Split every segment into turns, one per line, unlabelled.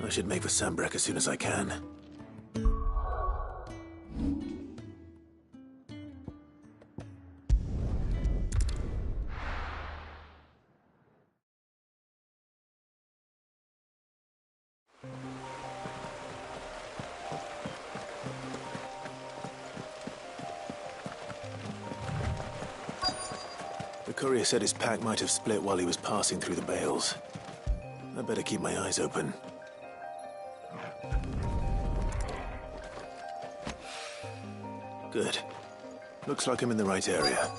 I should make for Sambrek as soon as I can. The courier said his pack might have split while he was passing through the bales. I better keep my eyes open. Good. Looks like I'm in the right area.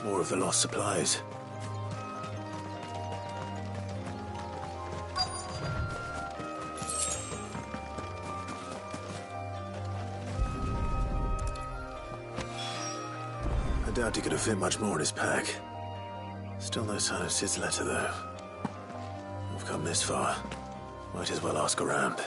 More of the lost supplies. I doubt he could have fit much more in his pack. Still no sign of Sid's letter, though. I've come this far. Might as well ask around.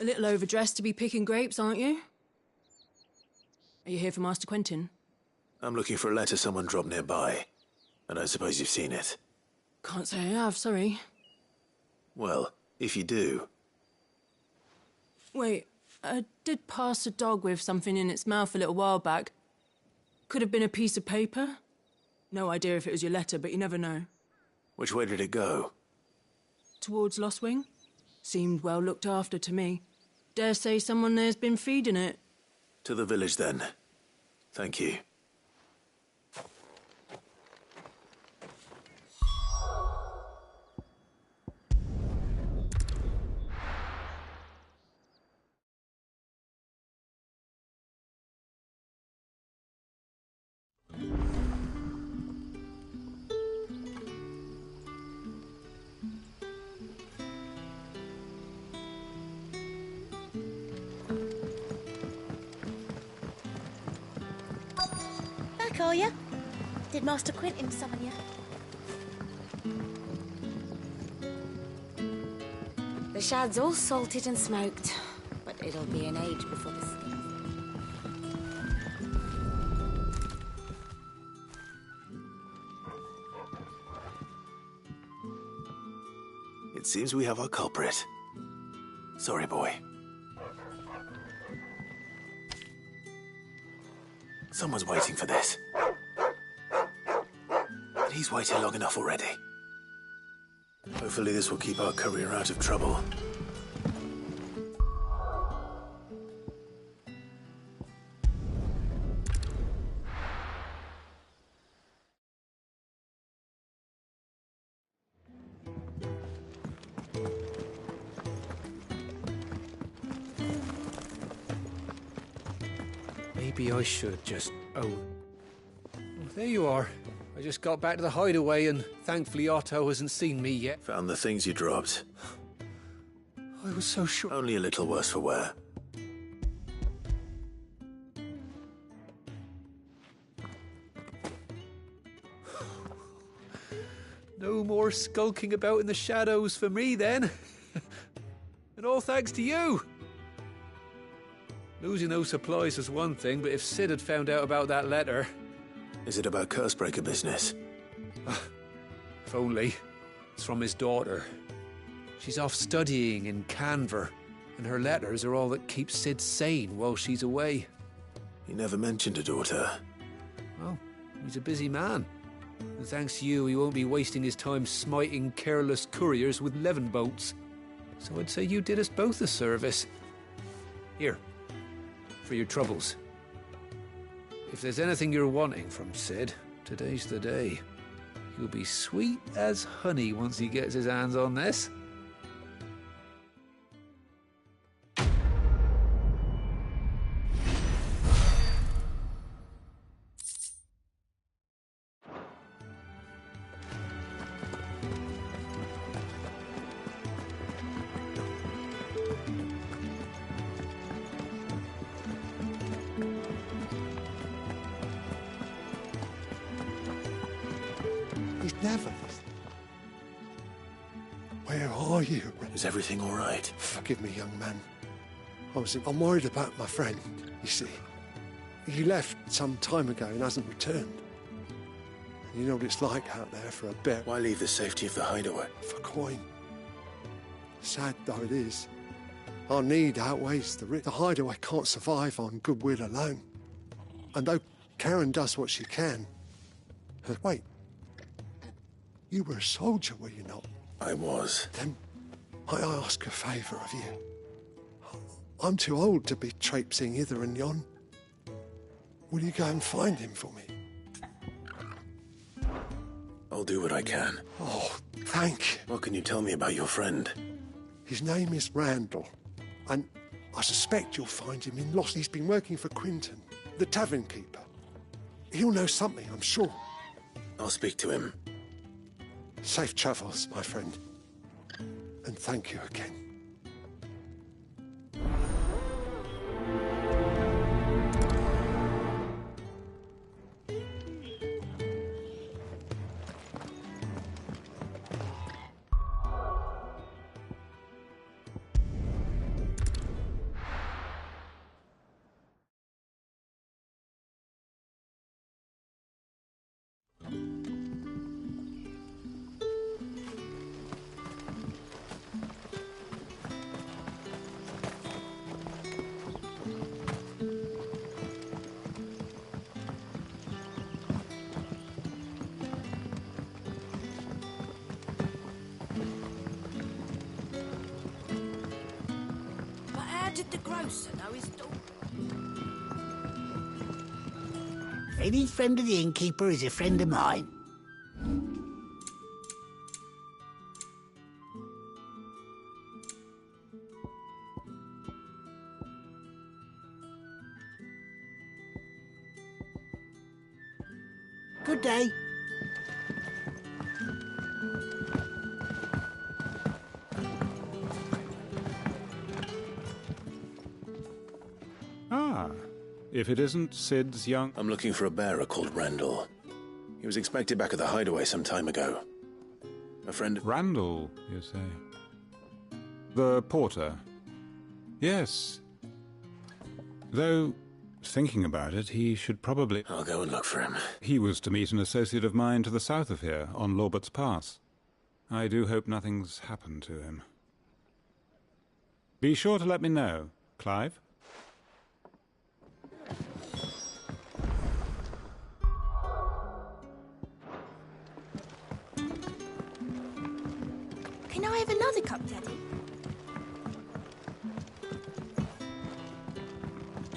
A little overdressed to be picking grapes, aren't you? Are you here for Master Quentin?
I'm looking for a letter someone dropped nearby. I don't suppose you've seen it.
Can't say I have, sorry.
Well, if you do...
Wait, I did pass a dog with something in its mouth a little while back. Could have been a piece of paper. No idea if it was your letter, but you never know.
Which way did it go?
Towards Lost Wing? Seemed well looked after to me. Dare say someone there's been feeding it.
To the village, then. Thank you.
Back, are you? Did Master Quentin summon you?
The shad's all salted and smoked, but it'll be an age before the skin.
It seems we have our culprit. Sorry, boy. Someone's waiting for this. And he's waited long enough already. Hopefully this will keep our courier out of trouble.
Maybe I should just... Oh, there you are. I just got back to the hideaway and thankfully Otto hasn't seen me yet.
Found the things you dropped.
I was so sure...
Only a little worse for wear.
No more skulking about in the shadows for me then. And all thanks to you. Losing those supplies was one thing, but if Sid had found out about that letter...
Is it about Cursebreaker business?
If only. It's from his daughter. She's off studying in Canver, and her letters are all that keeps Sid sane while she's away.
He never mentioned a daughter.
Well, he's a busy man. And thanks to you, he won't be wasting his time smiting careless couriers with levin boats. So I'd say you did us both a service. Here, for your troubles. If there's anything you're wanting from Sid, today's the day. He'll be sweet as honey once he gets his hands on this.
He's never... Where are you?
Is everything all right?
Forgive me, young man. I'm worried about my friend, you see. He left some time ago and hasn't returned. And you know what it's like out there for a bit.
Why leave the safety of the hideaway?
For coin. Sad though it is, our need outweighs the risk. The hideaway can't survive on goodwill alone. And though Karen does what she can... Wait. You were a soldier, were you not?
I was.
Then I ask a favour of you. I'm too old to be traipsing hither and yon. Will you go and find him for me?
I'll do what I can.
Oh, thank you.
What can you tell me about your friend?
His name is Randall, and I suspect you'll find him in Lost. He's been working for Quinton, the tavern keeper. He'll know something, I'm sure.
I'll speak to him.
Safe travels, my friend. And thank you again.
Did the grocer know his daughter?
Any friend of the innkeeper is a friend of mine. Good day.
Ah, if it isn't Sid's young...
I'm looking for a bearer called Randall. He was expected back at the hideaway some time ago. A friend of...
Randall, you say? The porter? Yes. Though, thinking about it, he should probably...
I'll go and look for him.
He was to meet an associate of mine to the south of here, on Lorbert's Pass. I do hope nothing's happened to him. Be sure to let me know, Clive.
Can I have another cup, Daddy?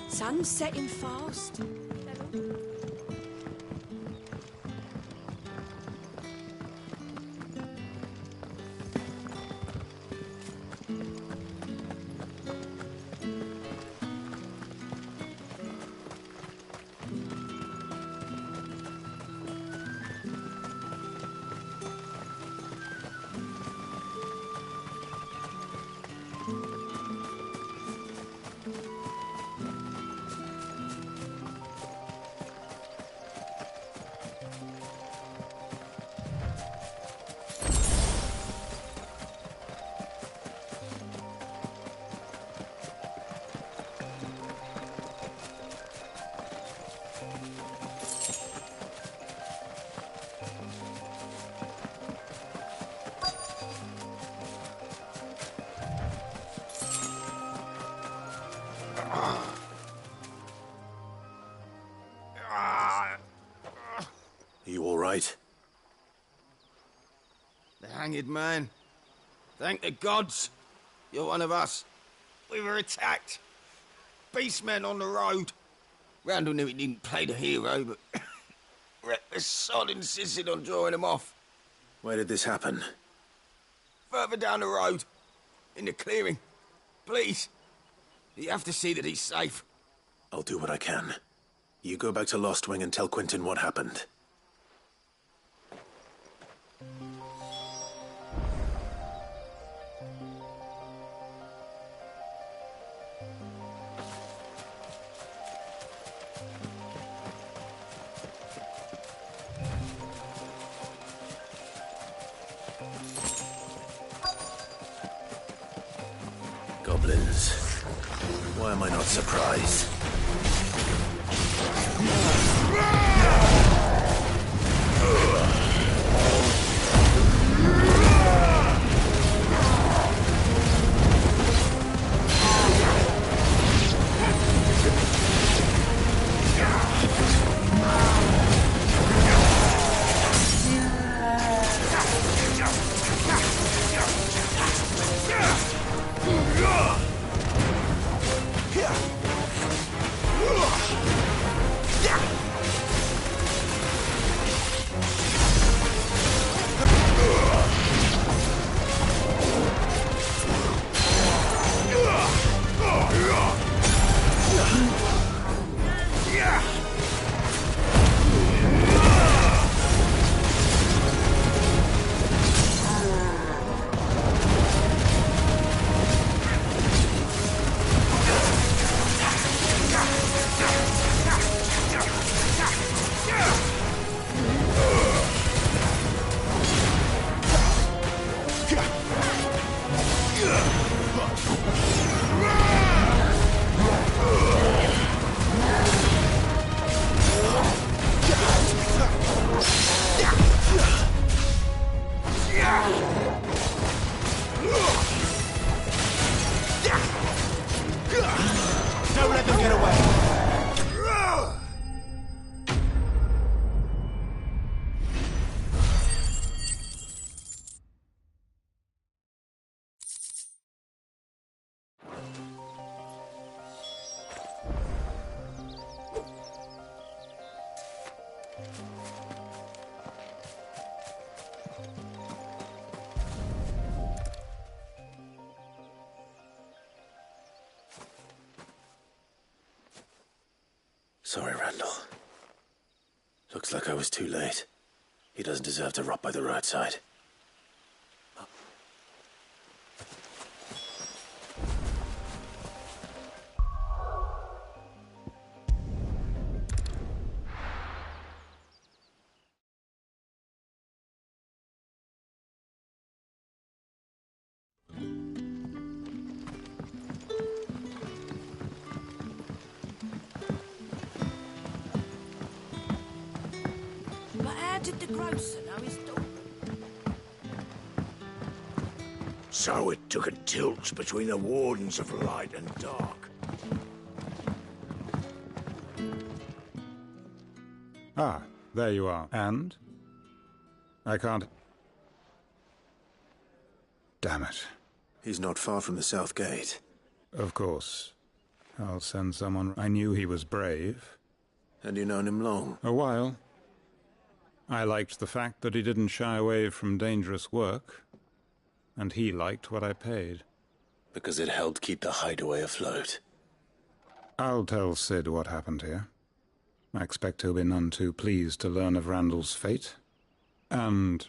Sun's setting fast.
You all right?
The hanged man. Thank the gods. You're one of us. We were attacked. Beastmen on the road. Randall knew he didn't play the hero, but reckless sod insisted on drawing him off.
Where did this happen?
Further down the road. In the clearing. Please. You have to see that he's safe.
I'll do what I can. You go back to Lost Wing and tell Quentin what happened. Goblins. Why am I not surprised?
Don't let them get away!
Sorry, Randall. Looks like I was too late. He doesn't deserve to rot by the roadside.
But how did the grocer know his daughter?
So it took a tilt between the Wardens of Light and Dark.
Ah, there you are. And? I can't... Damn it.
He's not far from the south gate.
Of course. I'll send someone. I knew he was brave.
And you known him long?
A while. I liked the fact that he didn't shy away from dangerous work. And he liked what I paid.
Because it helped keep the hideaway afloat.
I'll tell Sid what happened here. I expect he'll be none too pleased to learn of Randall's fate. And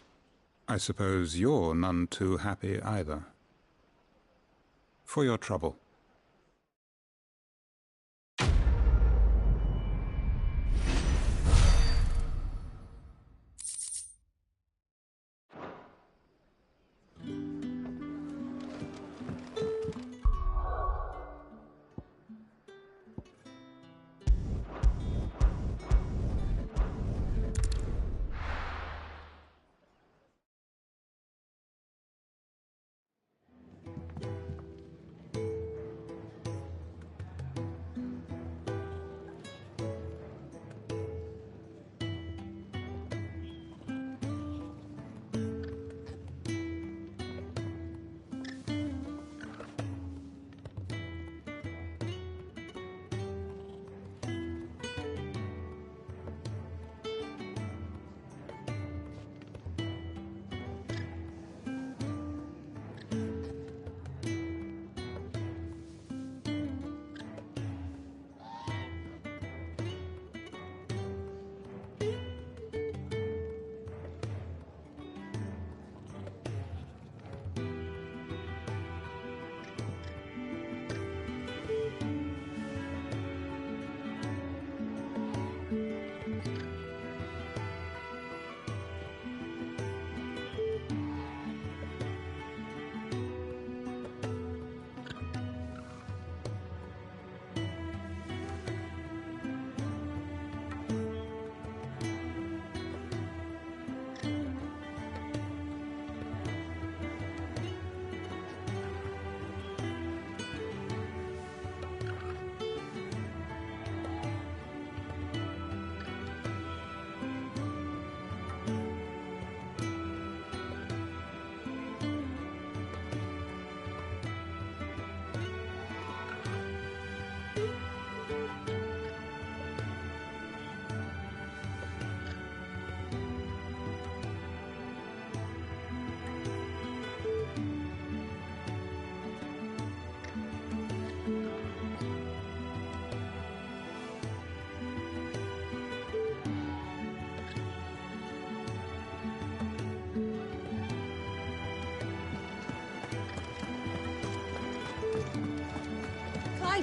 I suppose you're none too happy either. For your trouble.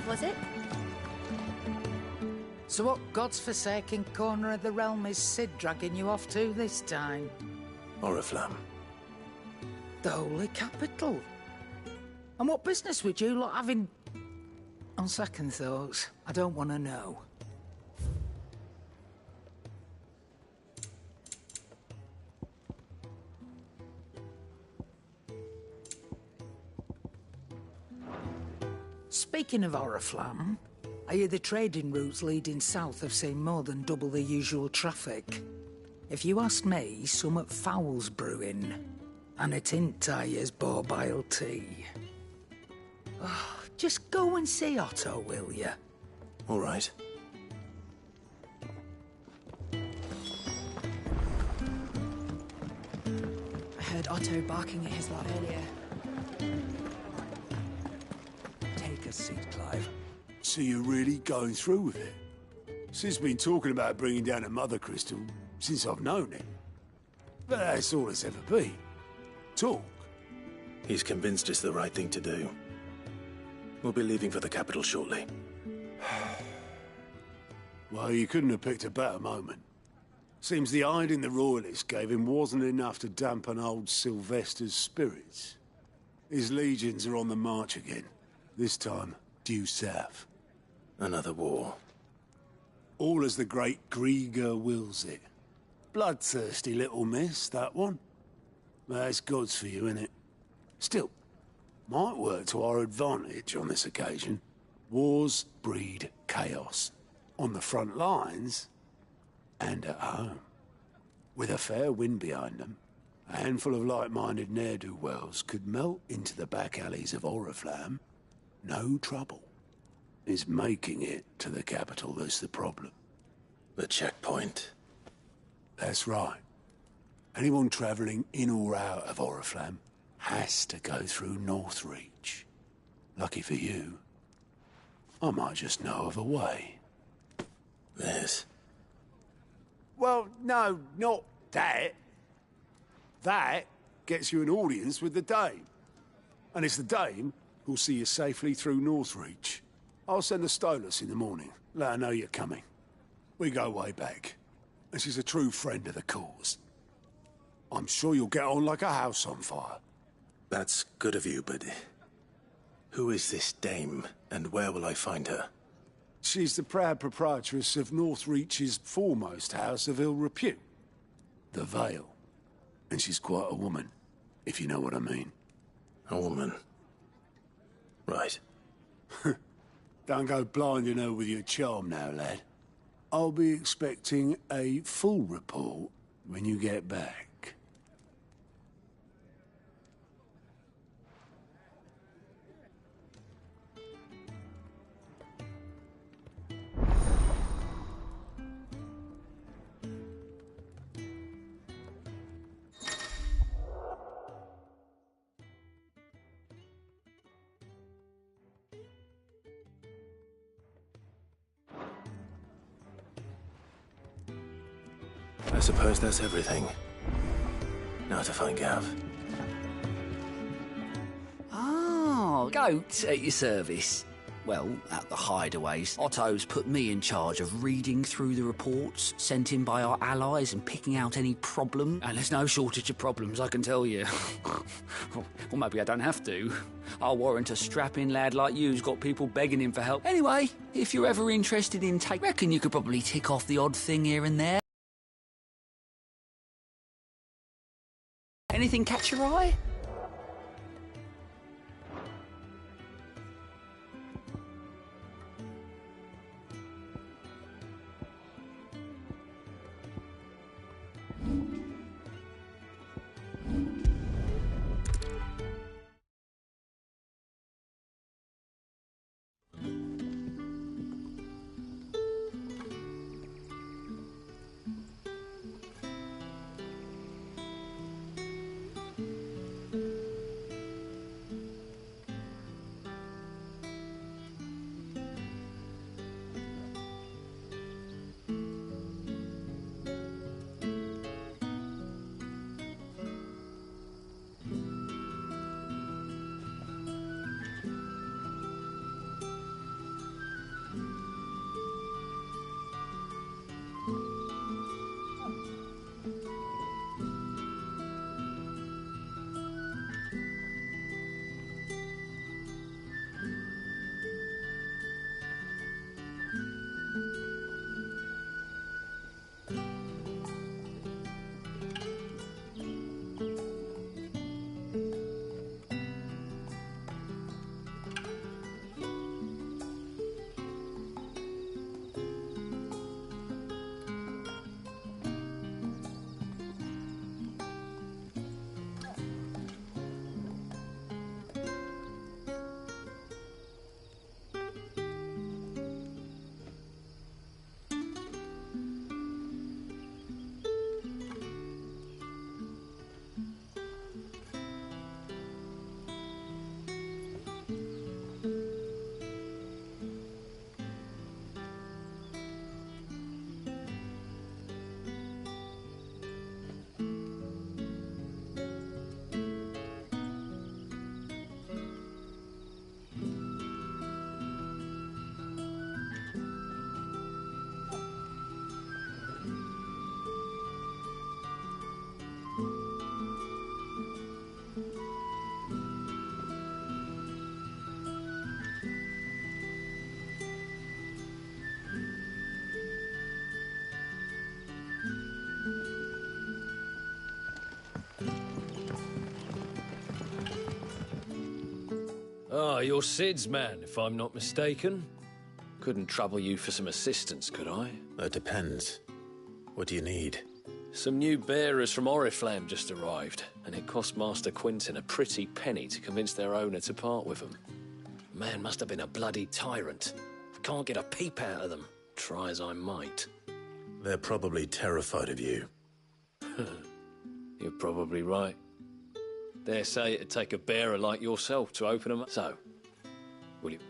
Was it?
So what God's forsaken corner of the realm is Sid dragging you off to this time?
Oriflamme.
The holy capital. And what business would you lot have in... On second thoughts, I don't want to know. Speaking of Oriflamme, I hear the trading routes leading south have seen more than double the usual traffic. If you ask me, summat foul's brewing. And a tint tires borbile tea. Oh, just go and see Otto, will you?
All right.
I heard Otto barking at his lot earlier.
Take a seat, Clive. So you're really going through with it? Sid's been talking about bringing down a mother crystal since I've known him. But that's all it's ever been. Talk.
He's convinced it's the right thing to do. We'll be leaving for the capital shortly.
Well, you couldn't have picked a better moment. Seems the hiding the royalists gave him wasn't enough to dampen old Sylvester's spirits. His legions are on the march again. This time, due south.
Another war.
All as the great Grieger wills it. Bloodthirsty little miss, that one. That's God's for you, innit? Still, might work to our advantage on this occasion. Wars breed chaos. On the front lines, and at home. With a fair wind behind them, A handful of like-minded ne'er-do-wells could melt into the back alleys of Oriflamme. No trouble. It's making it to the capital that's the problem.
The checkpoint.
That's right. Anyone travelling in or out of Oriflamme has to go through Northreach. Lucky for you, I might just know of a way.
This?
Well, no, not that. That gets you an audience with the Dame. And it's the Dame who'll see you safely through Northreach. I'll send the Stolas in the morning. Let her know you're coming. We go way back. And she's a true friend of the cause. I'm sure you'll get on like a house on fire.
That's good of you, but... who is this Dame, and where will I find her?
She's the proud proprietress of Northreach's foremost house of ill repute. The Vale. And she's quite a woman, if you know what I mean.
A woman? Right.
Don't go blinding her with your charm now, lad. I'll be expecting a full report when you get back.
I suppose that's everything. Now to find Gav.
Oh, goats at your service. Well, at the hideaways, Otto's put me in charge of reading through the reports sent in by our allies and picking out any problem. And there's no shortage of problems, I can tell you. Or maybe I don't have to. I'll warrant a strapping lad like you's got people begging him for help. Anyway, if you're ever interested in reckon you could probably tick off the odd thing here and there. Anything catch your eye?
Ah, you're Sid's man, if I'm not mistaken. Couldn't trouble you for some assistance, could I?
That depends. What do you need?
Some new bearers from Oriflamme just arrived, and it cost Master Quinton a pretty penny to convince their owner to part with them. Man must have been a bloody tyrant. Can't get a peep out of them, try as I might.
They're probably terrified of you.
You're probably right. Dare say it'd take a bearer like yourself to open them up. So, will you?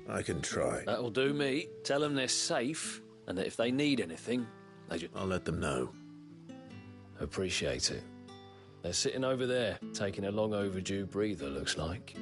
I can try.
That'll do me. Tell them they're safe, and that if they need anything, they just...
I'll let them know.
Appreciate it. They're sitting over there, taking a long overdue breather, looks like.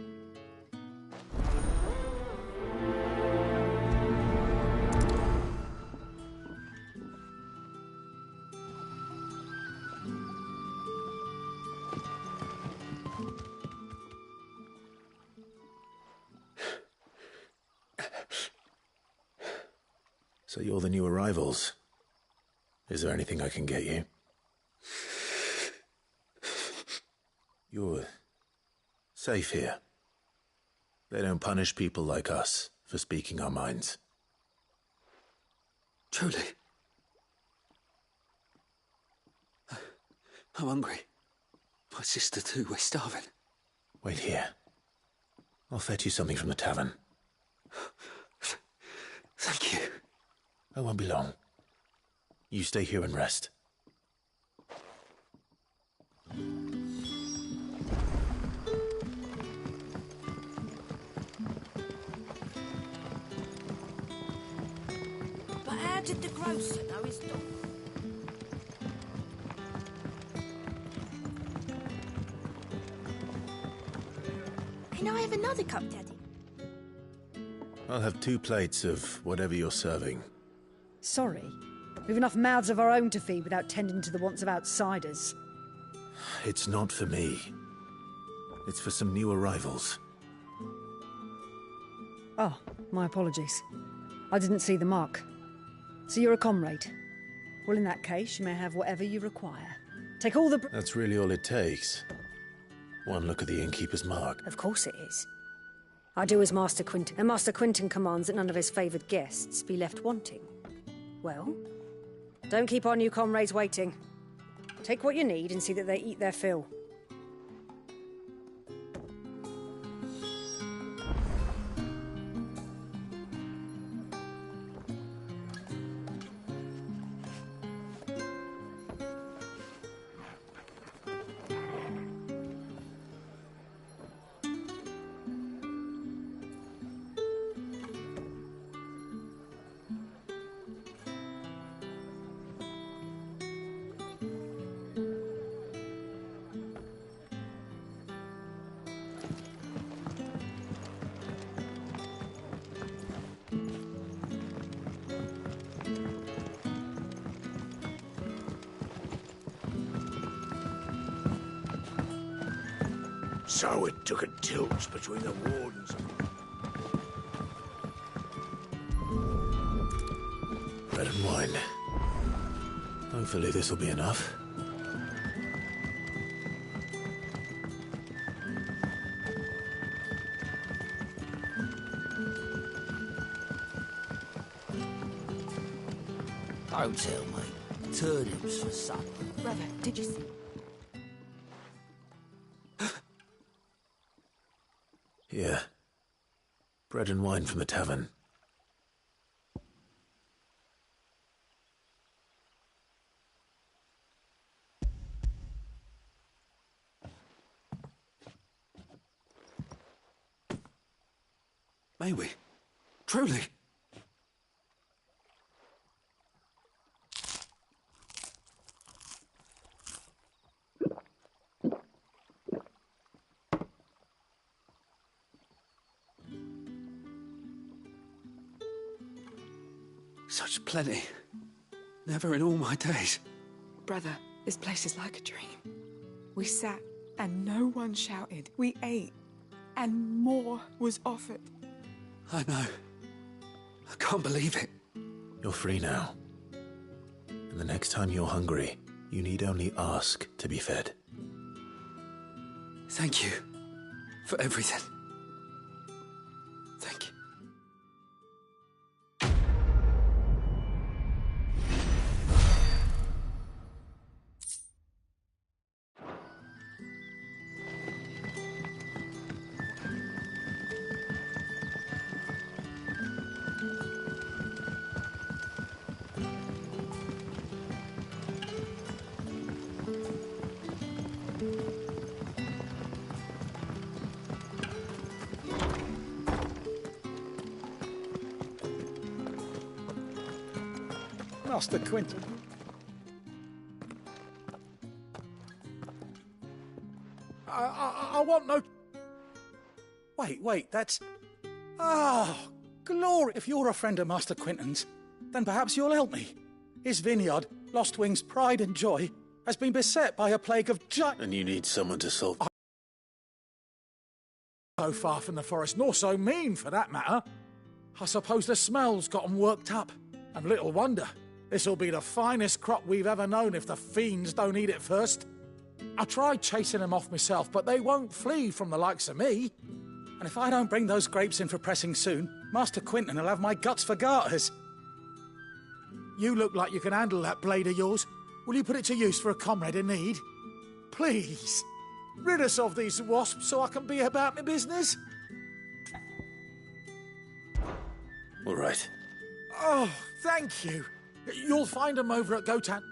So you're the new arrivals. Is there anything I can get you? You're safe here. They don't punish people like us for speaking our minds.
Truly. I'm hungry. My sister too, we're starving.
Wait here. I'll fetch you something from the tavern.
Thank you.
I won't be long. You stay here and rest.
But how did the grocer know his dog? Can I have another cup, Daddy?
I'll have 2 plates of whatever you're serving.
Sorry. We've enough mouths of our own to feed without tending to the wants of outsiders.
It's not for me. It's for some new arrivals.
Oh, my apologies. I didn't see the mark. So you're a comrade. Well, in that case, you may have whatever you require. Take all the...
That's really all it takes. One look at the innkeeper's mark.
Of course it is. I do as Master Quinton, and Master Quinton commands that none of his favoured guests be left wanting. Well, don't keep our new comrades waiting. Take what you need and see that they eat their fill.
So it took a tilt between the wardens and...
Bread and wine. Hopefully this will be enough.
Don't tell me. Turnips for supper.
Brother, did you see?
Here. Bread and wine from the tavern.
May we? Truly? Such plenty. Never in all my days.
Brother, this place is like a dream. We sat and no one shouted. We ate and more was offered.
I know. I can't believe it.
You're free now. And the next time you're hungry, you need only ask to be fed.
Thank you for everything. Thank you.
Master Quinton. I want no... Wait, that's... Oh, glory! If you're a friend of Master Quinton's, then perhaps you'll help me. His vineyard, Lostwing's pride and joy, has been beset by a plague of
And you need someone to solve...
So far from the forest, nor so mean, for that matter. I suppose the smell's got 'em worked up. And little wonder. This'll be the finest crop we've ever known if the fiends don't eat it first. I tried chasing them off myself, but they won't flee from the likes of me. And if I don't bring those grapes in for pressing soon, Master Quinton will have my guts for garters. You look like you can handle that blade of yours. Will you put it to use for a comrade in need? Please, rid us of these wasps so I can be about my business.
All right.
Oh, thank you. You'll find them over at Gotan.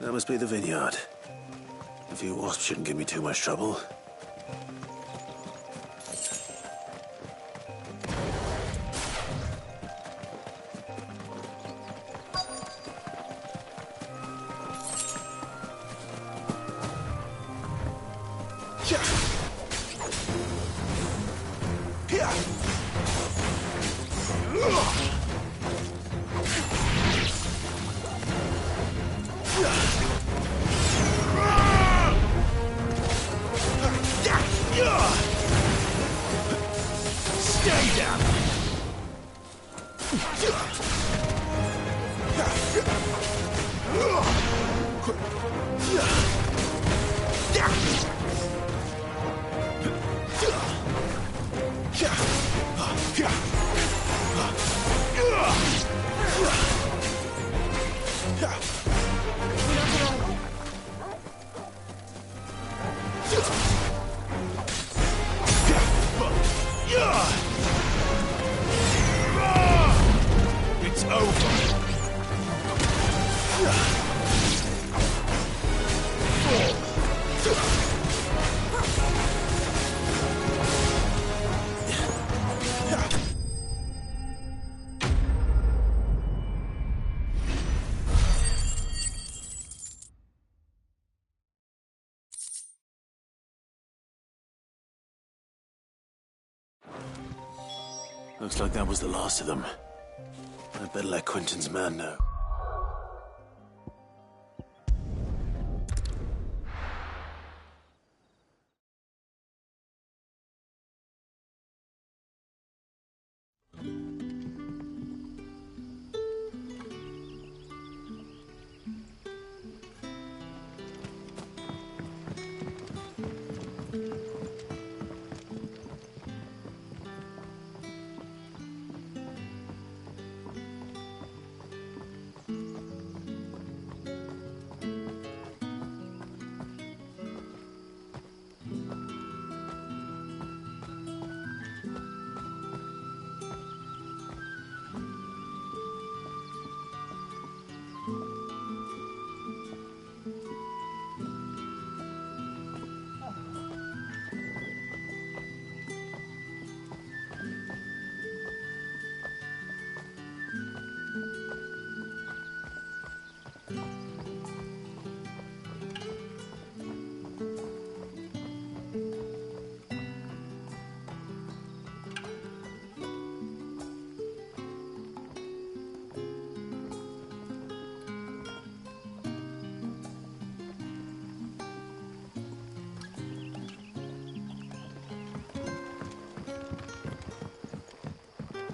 That must be the vineyard. A few wasps shouldn't give me too much trouble.
Stay down! It's over.
Looks like that was the last of them. I'd better let Quinton's man know.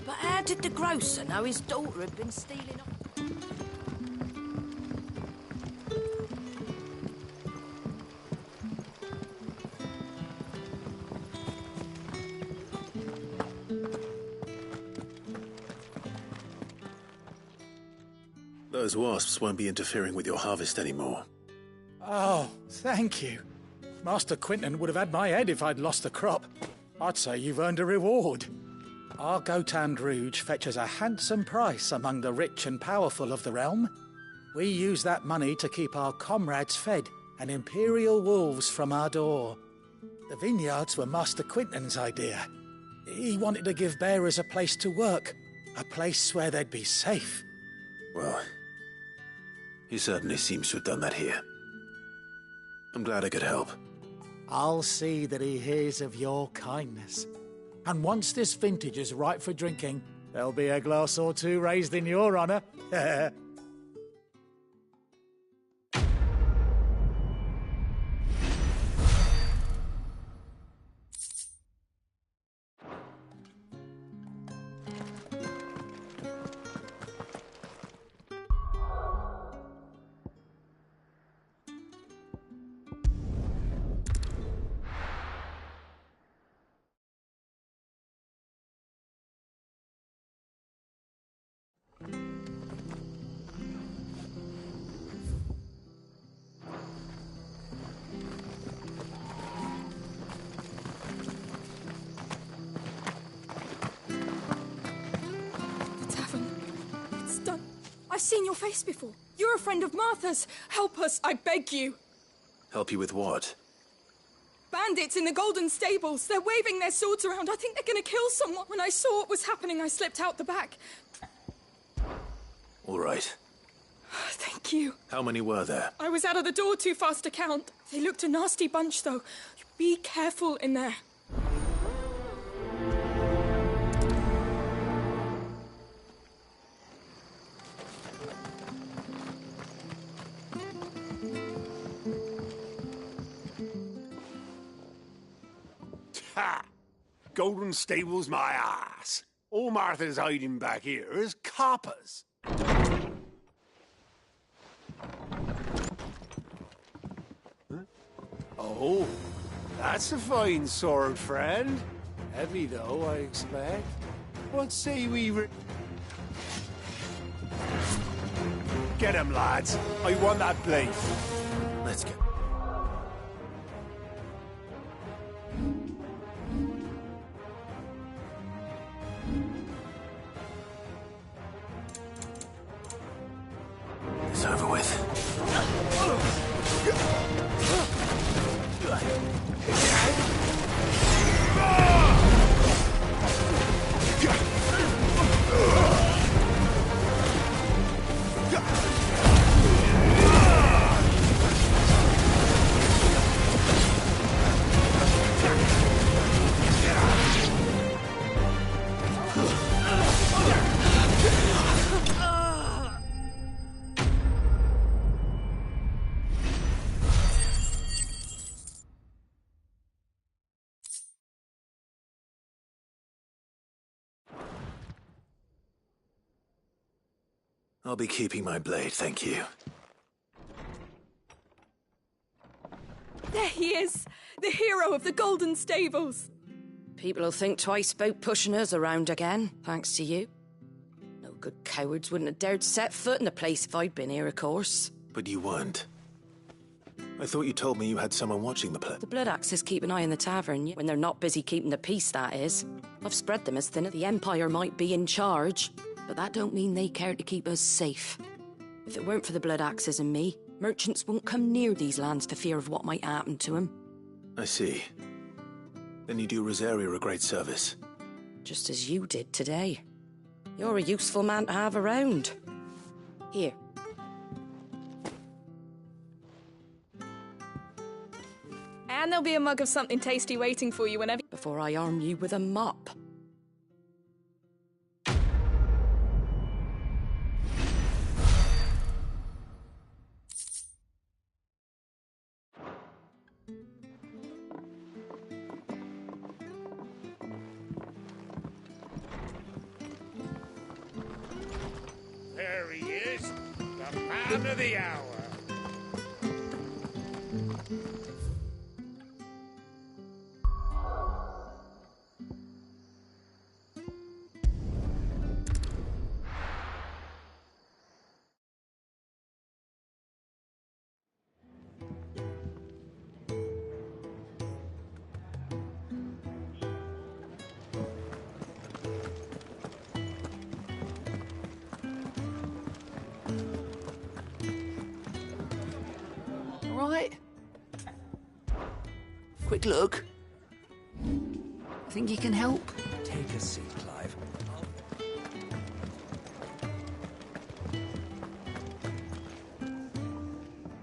But how did the grocer know his daughter had been stealing off?
Those wasps won't be interfering with your harvest anymore.
Oh, thank you. Master Quinton would have had my head if I'd lost the crop. I'd say you've earned a reward. Our Gotand Rouge fetches a handsome price among the rich and powerful of the realm. We use that money to keep our comrades fed and imperial wolves from our door. The vineyards were Master Quinton's idea. He wanted to give bearers a place to work, a place where they'd be safe.
Well, he certainly seems to have done that here. I'm glad I could help.
I'll see that he hears of your kindness. And once this vintage is ripe for drinking, there'll be a glass or two raised in your honour.
I've seen your face before. You're a friend of Martha's. Help us, I beg you.
Help you with what?
Bandits in the Golden Stables. They're waving their swords around. I think they're going to kill someone. When I saw what was happening, I slipped out the back.
All right.
Thank you.
How many were there?
I was out of the door too fast to count. They looked a nasty bunch, though. Be careful in there.
Ha! Golden Stables my ass. All Martha's hiding back here is coppers. Huh? Oh, that's a fine sword, friend. Heavy, though, I expect. What say we Get him, lads. I want that blade.
Let's get... It's over with. I'll be keeping my blade, thank you.
There he is! The hero of the Golden Stables!
People'll think twice about pushing us around again, thanks to you. No good cowards wouldn't have dared set foot in the place if I'd been here, of course.
But you weren't. I thought you told me you had someone watching the place.
The Blood Axes keep an eye on the tavern, when they're not busy keeping the peace, that is. I've spread them as thin as the Empire might be in charge, but that don't mean they care to keep us safe. If it weren't for the Blood Axes and me, merchants won't come near these lands for fear of what might happen to them.
I see. Then you do Rosaria a great service.
Just as you did today. You're a useful man to have around. Here.
And there'll be a mug of something tasty waiting for you whenever...
Before I arm you with a mop.
There he is, the man of the hour.
right? Quick look. Think you can help?
Take a seat, Clive.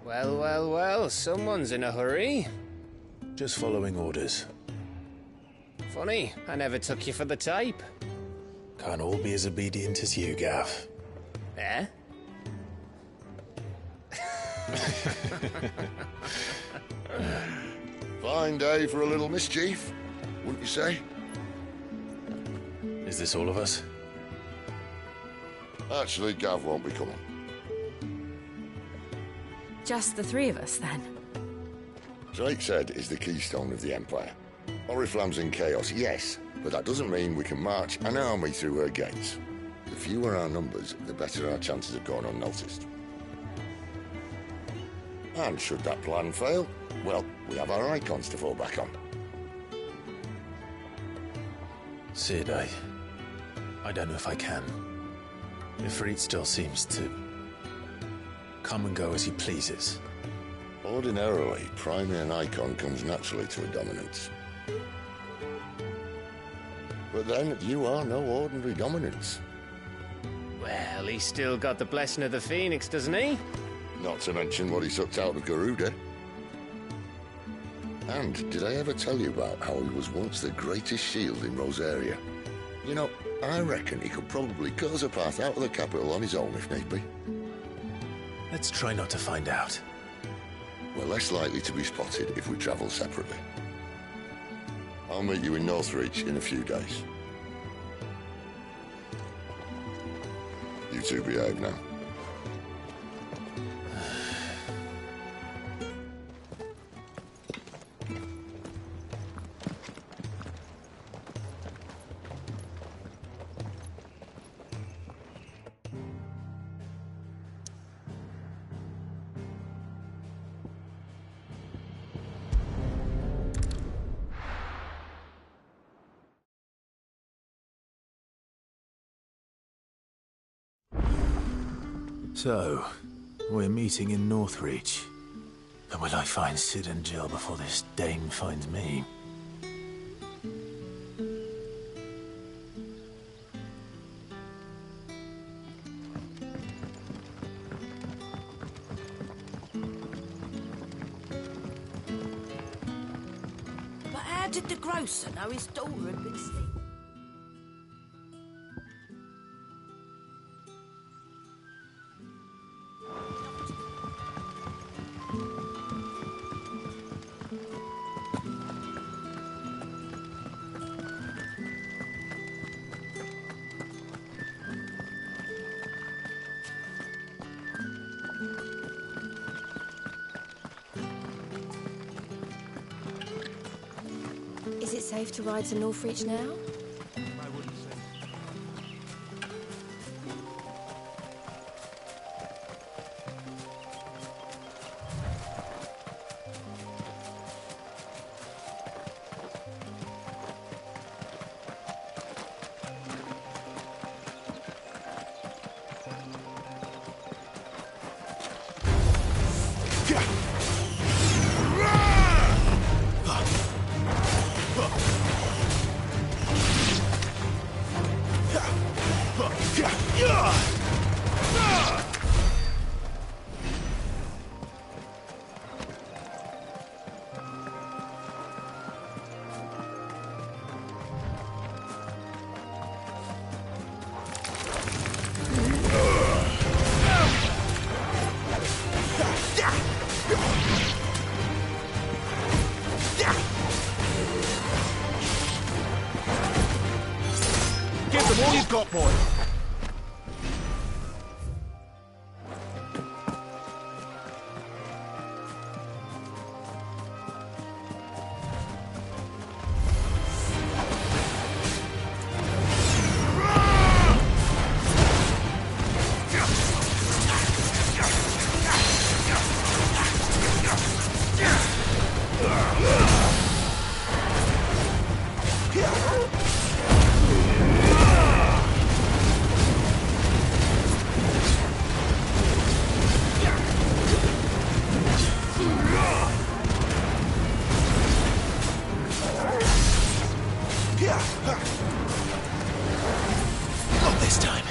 Well, well, well, someone's in a hurry.
Just following orders.
Funny, I never took you for the type.
Can't all be as obedient as you, Gav.
Eh?
Fine day for a little mischief, wouldn't you say?
Is this all of us?
Actually, Gav won't be coming.
Just the three of us, then?
Drake's Head is the keystone of the Empire. Oriflamme's in chaos, yes, but that doesn't mean we can march an army through her gates. The fewer our numbers, the better our chances of going unnoticed. And should that plan fail, well, we have our icons to fall back on.
Sid, I don't know if I can. Ifrit still seems to come and go as he pleases.
Ordinarily, priming an icon comes naturally to a dominance. But then, you are no ordinary dominance.
Well, he's still got the blessing of the Phoenix, doesn't he?
Not to mention what he sucked out of Garuda. And did I ever tell you about how he was once the greatest shield in Rosaria? You know, I reckon he could probably cut us a path out of the capital on his own if need be.
Let's try not to find out.
We're less likely to be spotted if we travel separately. I'll meet you in Northreach in a few days. You two behave now.
So, we're meeting in Northreach. But will I find Sid and Jill before this dame finds me?
But how did the grocer know his daughter had been sick?
Is it safe to ride to Northreach now?
Give them all you've got, boy.
Not this time.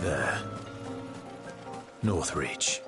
There. Northreach.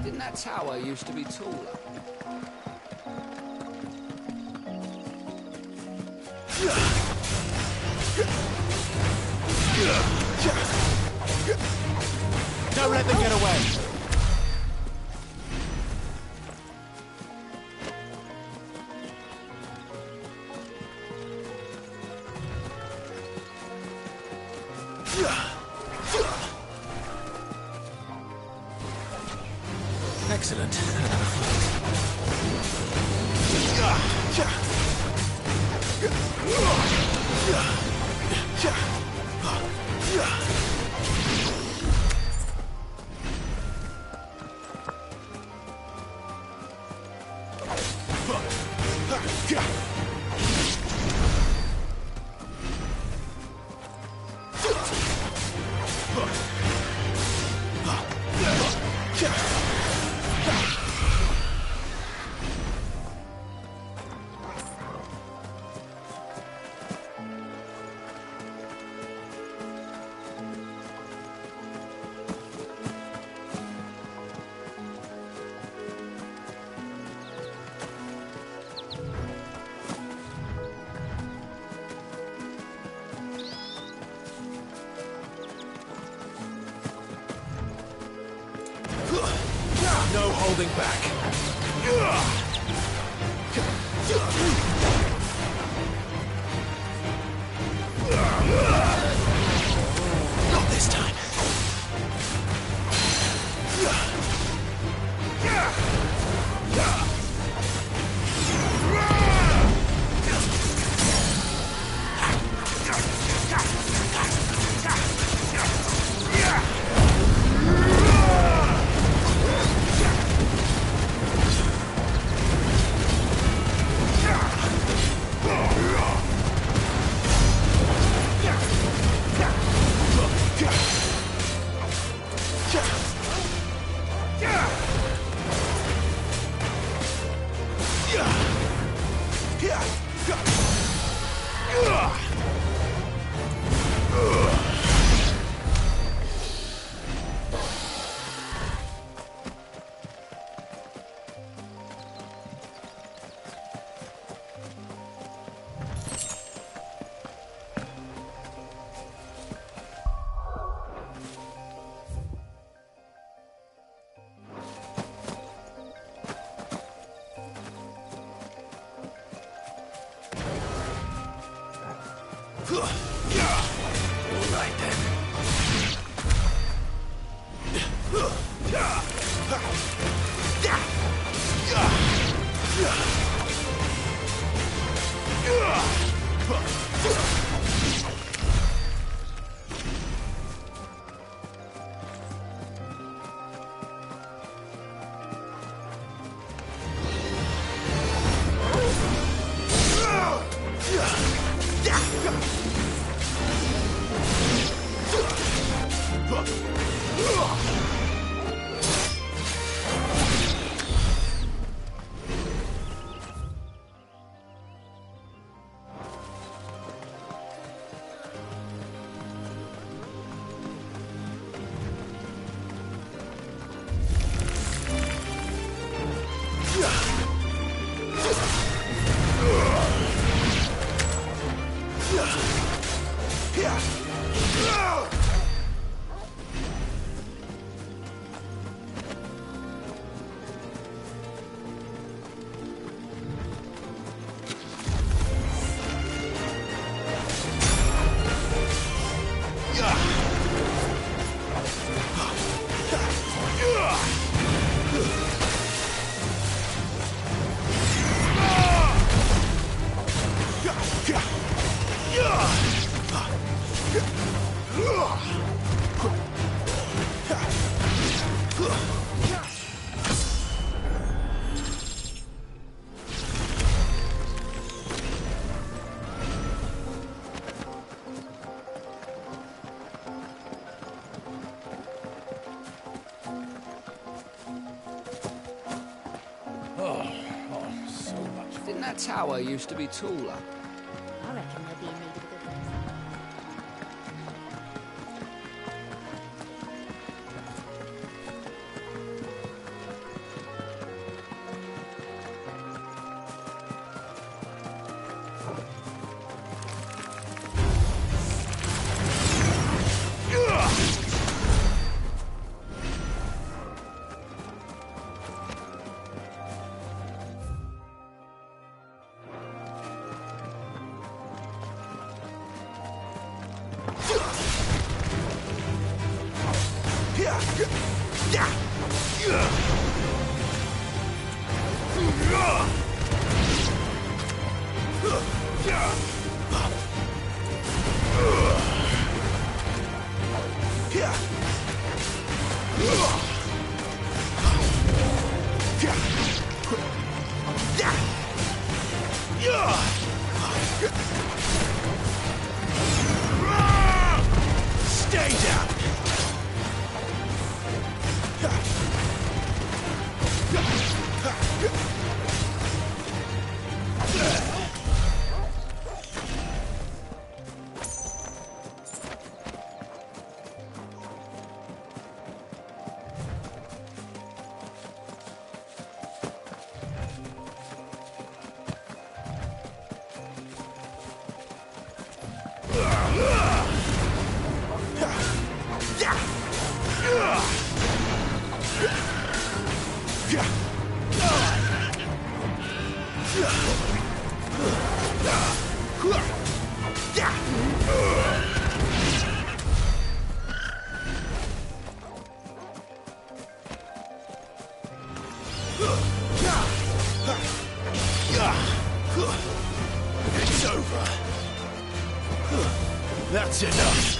Didn't that tower used to be taller?
Don't let them get away! Excellent. No holding back. Not this time. All right then.
Didn't that tower used to be taller?
I reckon they'll be in need of a good raise.
Stay down! It's over. That's enough.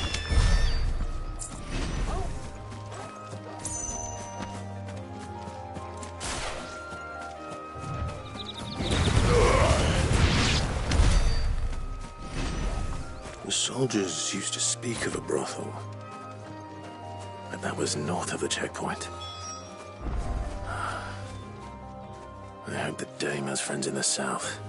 The soldiers used to speak of a brothel, but that was north of the checkpoint. I hope the dame has friends in the south.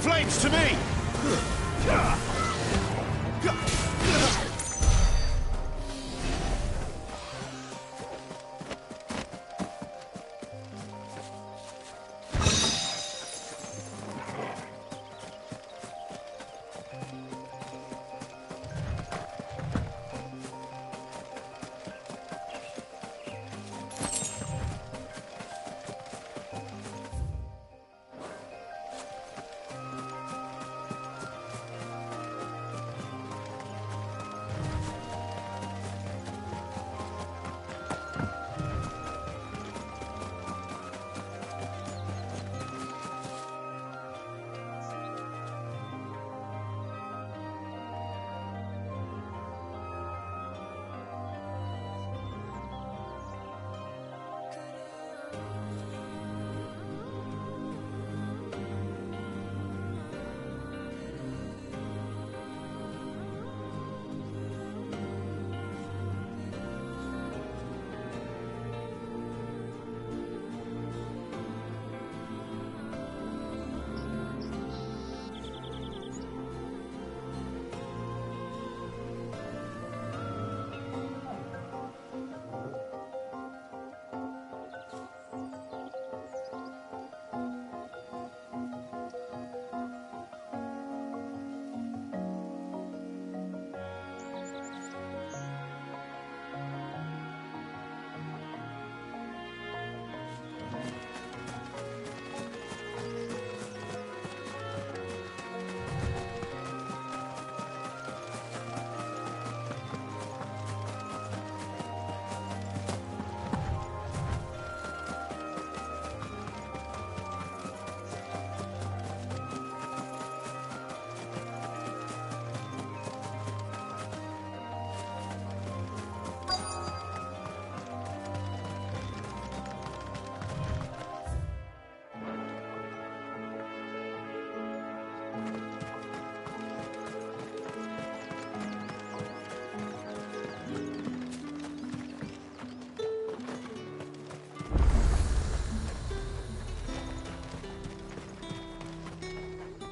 Flames to me!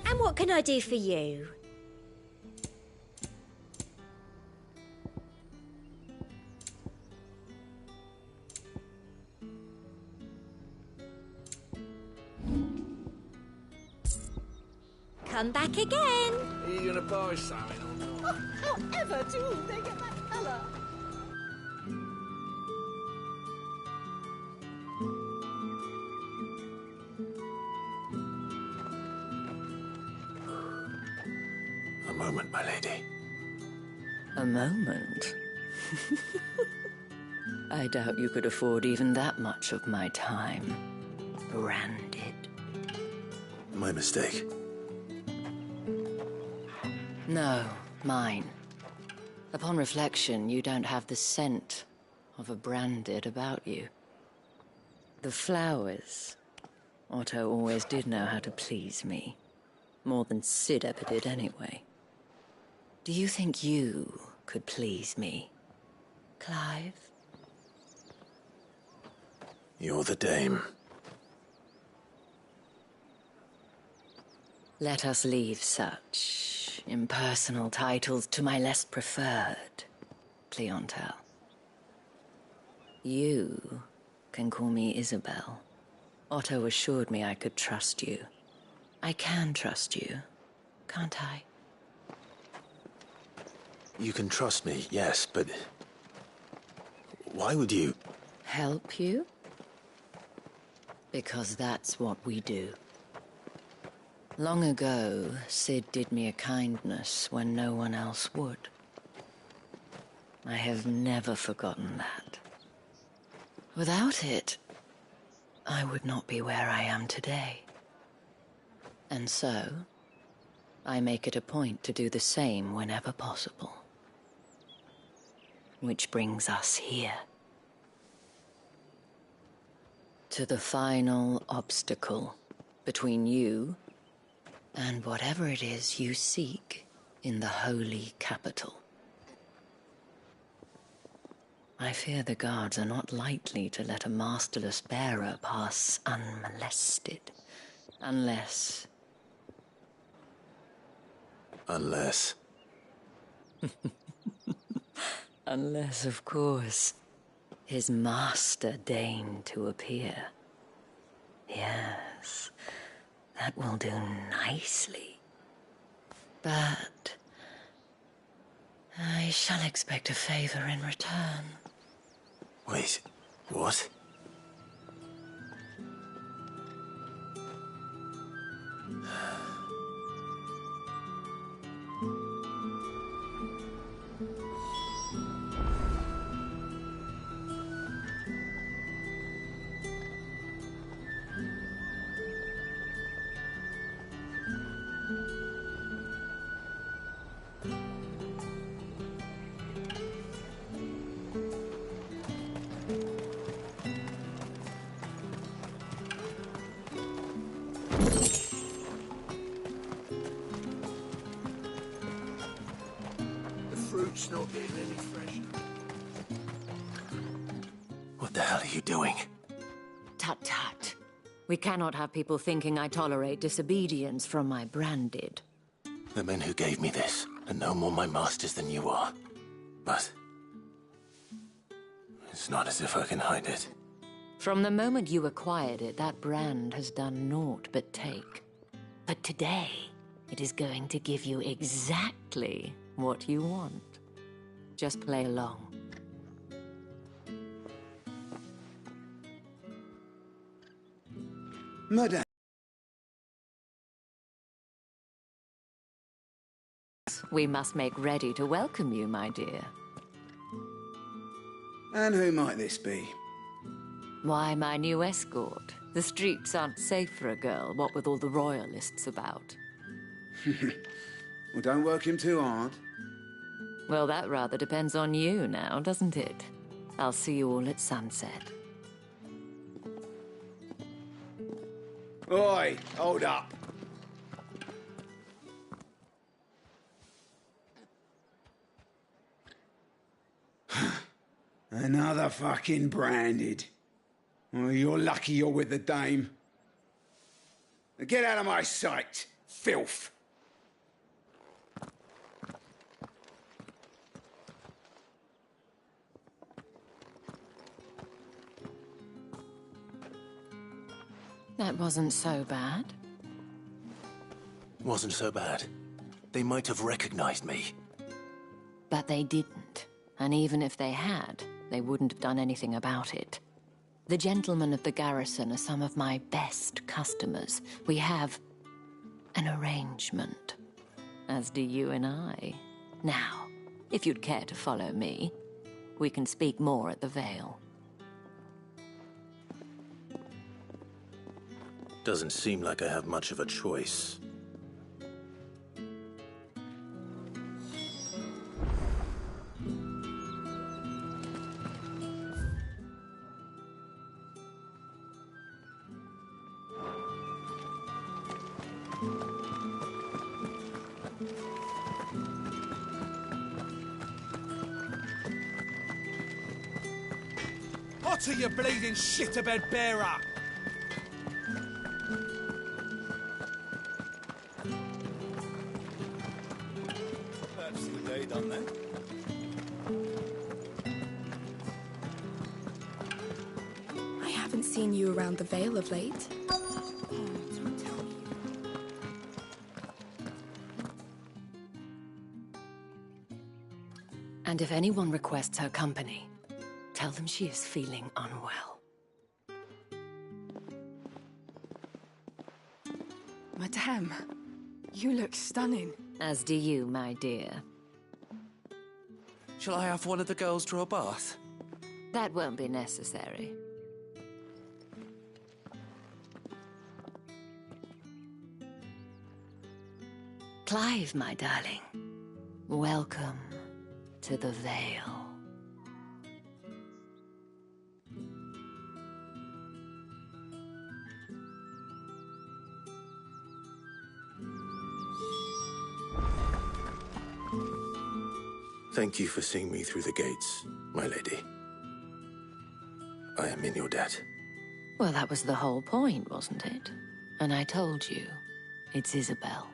And what can I do for you? Come back again.
Are you gonna buy something or not?
However do they get that colour?
A moment, my lady.
A moment? I doubt you could afford even that much of my time. Branded.
My mistake.
No, mine. Upon reflection, you don't have the scent of a branded about you. The flowers. Otto always did know how to please me. More than Sid ever did anyway. Do you think you could please me, Clive?
You're the dame.
Let us leave such impersonal titles to my less preferred
exactly, Ontel. You can call me Isabel. Otto assured me I could trust you. I can trust you, can't I?
You can trust me, yes, but... why would you...
Help you? Because that's what we do. Long ago, Sid did me a kindness when no one else would. I have never forgotten that. Without it, I would not be where I am today. And so, I make it a point to do the same whenever possible. Which brings us here. To the final obstacle between you and whatever it is you seek in the holy capital. I fear the guards are not likely to let a masterless bearer pass unmolested, unless...
Unless...
Unless, of course, his master deigned to appear. Yes, that will do nicely. But I shall expect a favor in return.
Wait, what?
Fruit's not getting any fresher.
What the hell are you doing?
Tut-tut. We cannot have people thinking I tolerate disobedience from my branded.
The men who gave me this are no more my masters than you are. But... it's not as if I can hide it.
From the moment you acquired it, that brand has done naught but take. But today, it is going to give you exactly what you want. Just play along.
Madame.
We must make ready to welcome you, my dear.
And who might this be?
Why, my new escort. The streets aren't safe for a girl, what with all the royalists about.
Well, don't work him too hard.
Well, that rather depends on you now, doesn't it? I'll see you all at sunset.
Oi, hold up. Another fucking branded. Oh, you're lucky you're with the dame. Now get out of my sight, filth.
That wasn't so bad.
Wasn't so bad. They might have recognized me.
But they didn't. And even if they had, they wouldn't have done anything about it. The gentlemen of the garrison are some of my best customers. We have an arrangement, as do you and I. Now, if you'd care to follow me, we can speak more at the Vale.
Doesn't seem like I have much of a choice.
Otter, you bleeding shitabed bearer! That's the day done then.
haven't seen you around the Vale of late.
And if anyone requests her company, tell them she is feeling unwell.
Madame, you look stunning.
As do you, my dear.
Shall I have one of the girls draw a bath?
That won't be necessary. Clive, my darling. Welcome to the Vale.
Thank you for seeing me through the gates, my lady. I am in your debt.
Well, that was the whole point, wasn't it? And I told you, it's Isabel.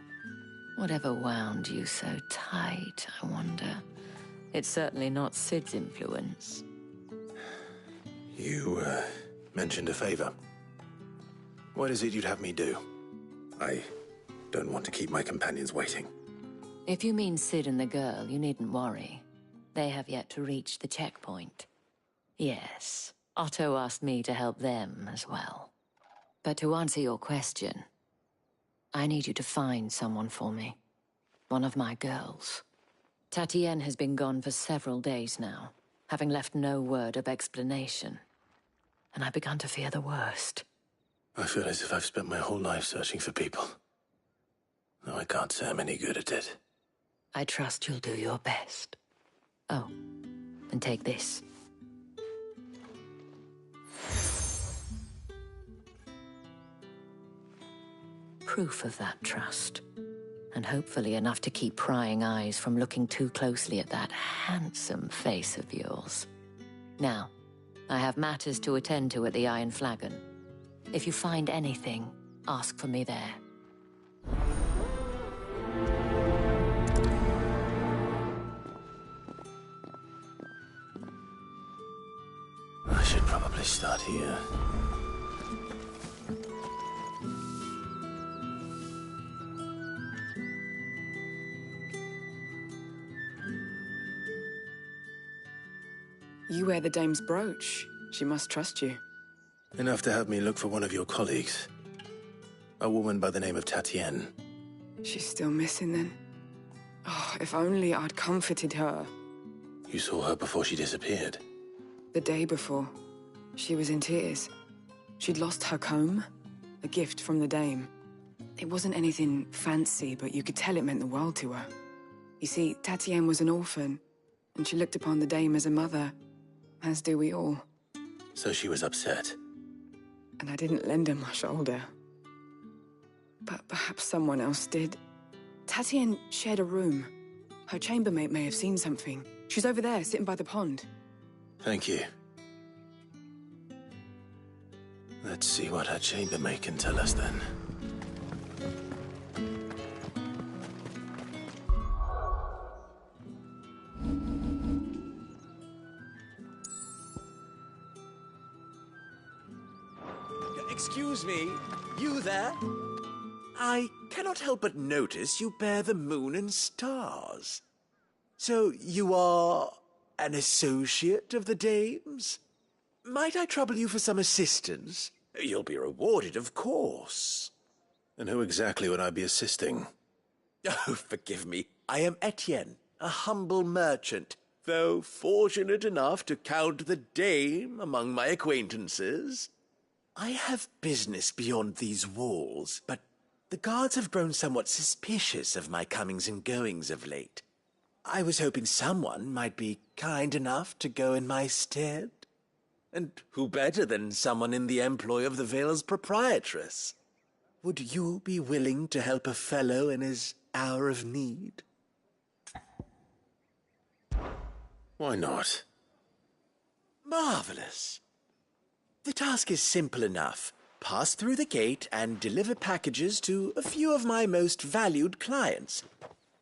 Whatever wound you so tight, I wonder. It's certainly not Sid's influence.
You, mentioned a favor. What is it you'd have me do? I don't want to keep my companions waiting.
If you mean Sid and the girl, you needn't worry. They have yet to reach the checkpoint. Yes, Otto asked me to help them as well. But to answer your question, I need you to find someone for me. One of my girls. Tatienne has been gone for several days now, having left no word of explanation. And I've begun to fear the worst.
I feel as if I've spent my whole life searching for people. Though I can't say I'm any good at it.
I trust you'll do your best. Oh, and take this. Proof of that trust. And hopefully enough to keep prying eyes from looking too closely at that handsome face of yours. Now, I have matters to attend to at the Iron Flagon. If you find anything, ask for me there.
I should probably start here.
You wear the dame's brooch. She must trust you.
Enough to have me look for one of your colleagues. A woman by the name of Tatienne.
She's still missing then. Oh, if only I'd comforted her.
You saw her before she disappeared.
The day before, she was in tears. She'd lost her comb, a gift from the dame. It wasn't anything fancy, but you could tell it meant the world to her. You see, Tatienne was an orphan, and she looked upon the dame as a mother, as do we all.
So she was upset.
And I didn't lend her my shoulder. But perhaps someone else did. Tatienne shared a room. Her chambermaid may have seen something. She's over there, sitting by the pond.
Thank you. Let's see what her chambermaid can tell us then.
Excuse me, you there? I cannot help but notice you bear the moon and stars. So you are an associate of the dame's? Might I trouble you for some assistance? You'll be rewarded, of course.
And who exactly would I be assisting?
Oh, forgive me. I am Etienne, a humble merchant, though fortunate enough to count the dame among my acquaintances. I have business beyond these walls, but the guards have grown somewhat suspicious of my comings and goings of late. I was hoping someone might be kind enough to go in my stead. And who better than someone in the employ of the Vale's proprietress? Would you be willing to help a fellow in his hour of need?
Why not?
Marvelous. The task is simple enough. Pass through the gate and deliver packages to a few of my most valued clients.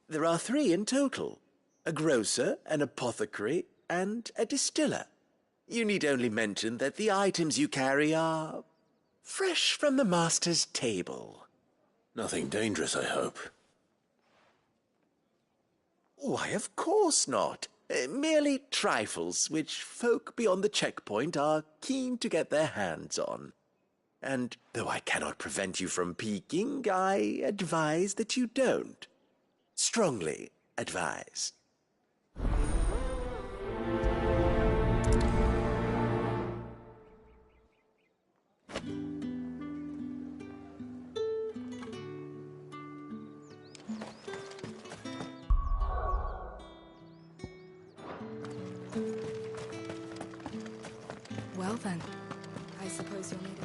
There are 3 in total. A grocer, an apothecary, and a distiller. You need only mention that the items you carry are fresh from the master's table.
Nothing dangerous, I hope.
Why, of course not. Merely trifles which folk beyond the checkpoint are keen to get their hands on. And though I cannot prevent you from peeking, I advise that you don't. Strongly advise.
Well then, I suppose you'll need it.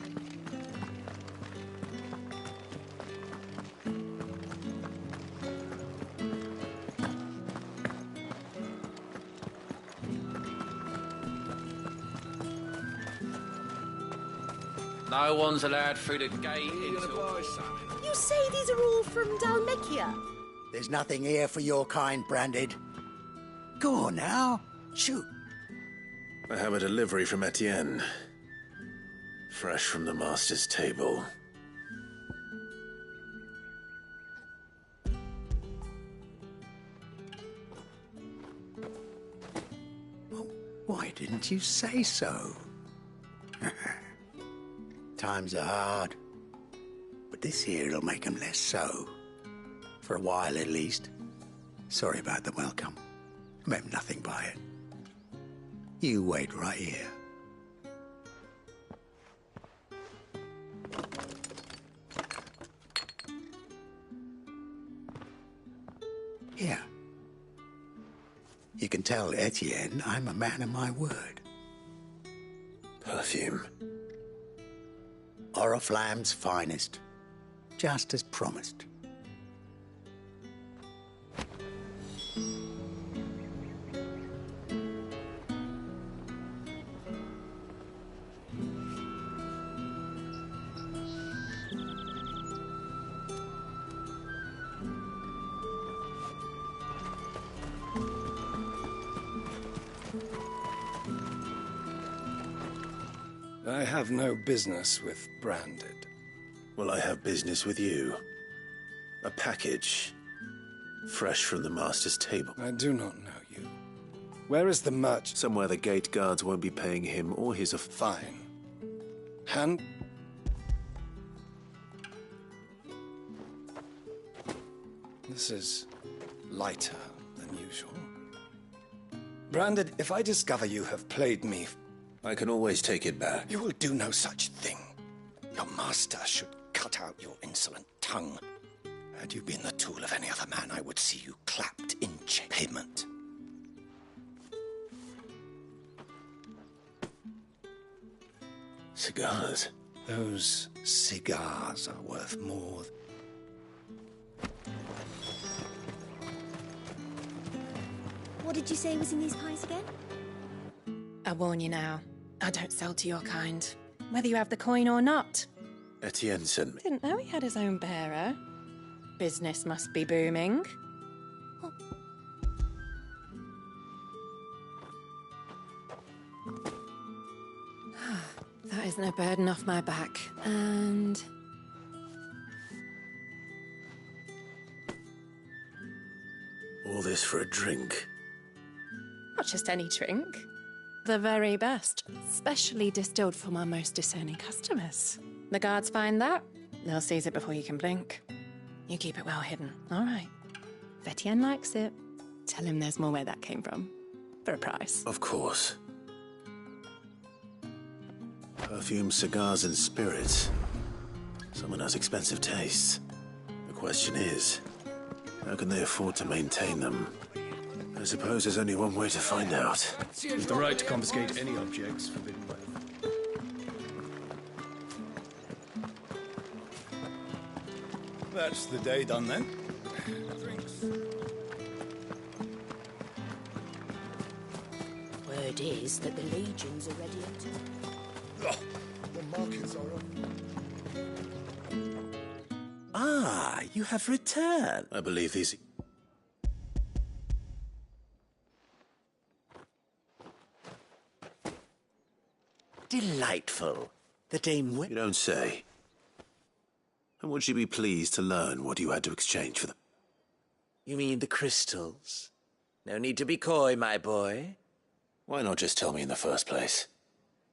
No one's allowed through the gate until...
You say these are all from Dalmekia?
There's nothing here for your kind, Branded. Go on now. Shoot.
I have a delivery from Etienne. Fresh from the master's table.
Why didn't you say so? Times are hard. But this here'll make 'em less so. For a while, at least. Sorry about the welcome. Meant nothing by it. You wait right here. Here. You can tell Etienne I'm a man of my word.
Perfume.
Oriflamme's finest. Just as promised.
I have no business with Branded.
Well, I have business with you. A package. Fresh from the master's table.
I do not know you. Where is the merchant?
Somewhere the gate guards won't be paying him or his...
Fine. Hand... This is lighter than usual. Branded, if I discover you have played me...
I can always take it back.
You will do no such thing. Your master should cut out your insolent tongue. Had you been the tool of any other man, I would see you clapped in payment.
Cigars.
Those cigars are worth more.
What did you say was in these pies again?
I warn you now, I don't sell to your kind, whether you have the coin or not.
Etienne sent me.
Didn't know he had his own bearer. Business must be booming. That isn't a burden off my back. And...
All this for a drink.
not just any drink. The very best, specially distilled for my most discerning customers. The guards find that, they'll seize it before you can blink. You keep it well hidden, all right? If Etienne likes it, tell him there's more where that came from. For a price.
Of course. Perfume, cigars, and spirits. Someone has expensive tastes. The question is, how can they afford to maintain them? I suppose there's only one way to find out.
With the right to confiscate any objects forbidden by...
That's the day done then.
Word is that the legions are ready to...
The markets are up.
Ah, you have returned.
I believe these...
Delightful. The dame
You don't say. And would she be pleased to learn what you had to exchange for them?
You mean the crystals? No need to be coy, my boy.
Why not just tell me in the first place?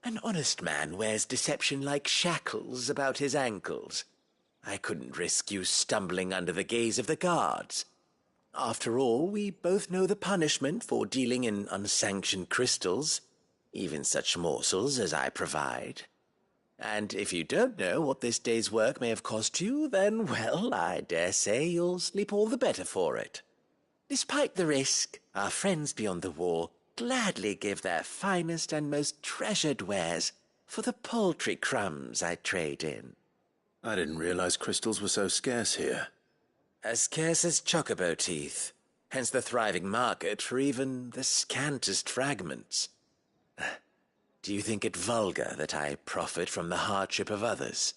An honest man wears deception like shackles about his ankles. I couldn't risk you stumbling under the gaze of the guards. After all, we both know the punishment for dealing in unsanctioned crystals, even such morsels as I provide. And if you don't know what this day's work may have cost you, then, well, I dare say you'll sleep all the better for it. Despite the risk, our friends beyond the wall gladly give their finest and most treasured wares for the paltry crumbs I trade in.
I didn't realize crystals were so scarce here.
As scarce as chocobo teeth, hence the thriving market for even the scantest fragments. Do you think it vulgar that I profit from the hardship of others?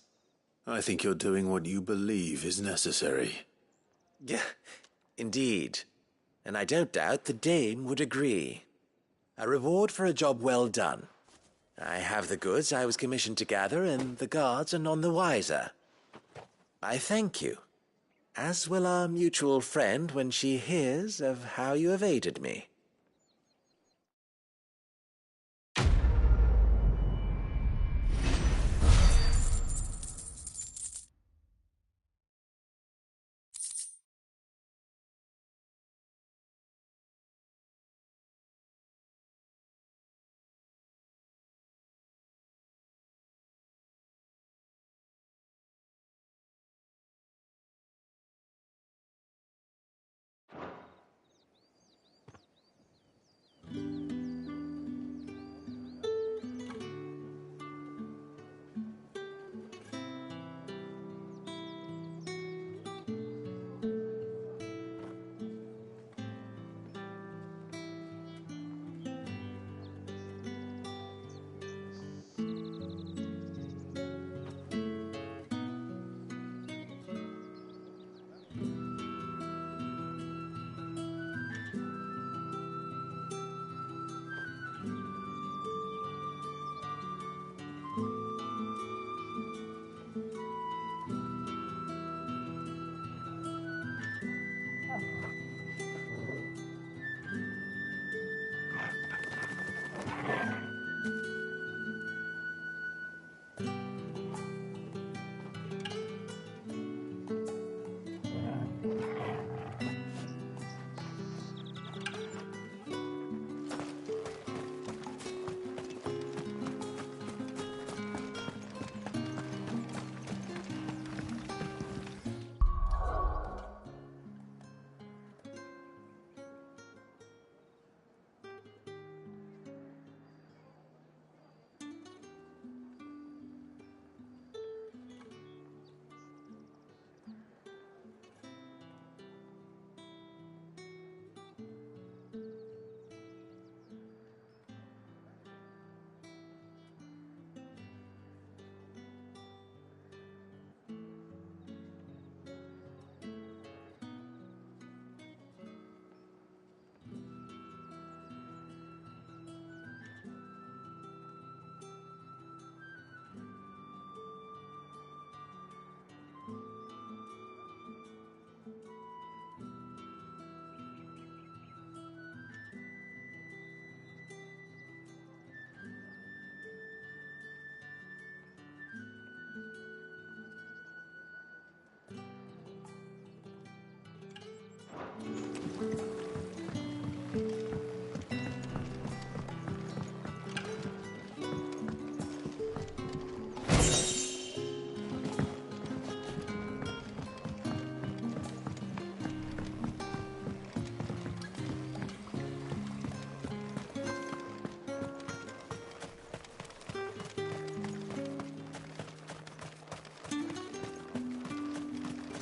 I think you're doing what you believe is necessary.
Yeah, indeed. And I don't doubt the dame would agree. A reward for a job well done. I have the goods I was commissioned to gather, and the guards are none the wiser. I thank you, as will our mutual friend when she hears of how you have aided me.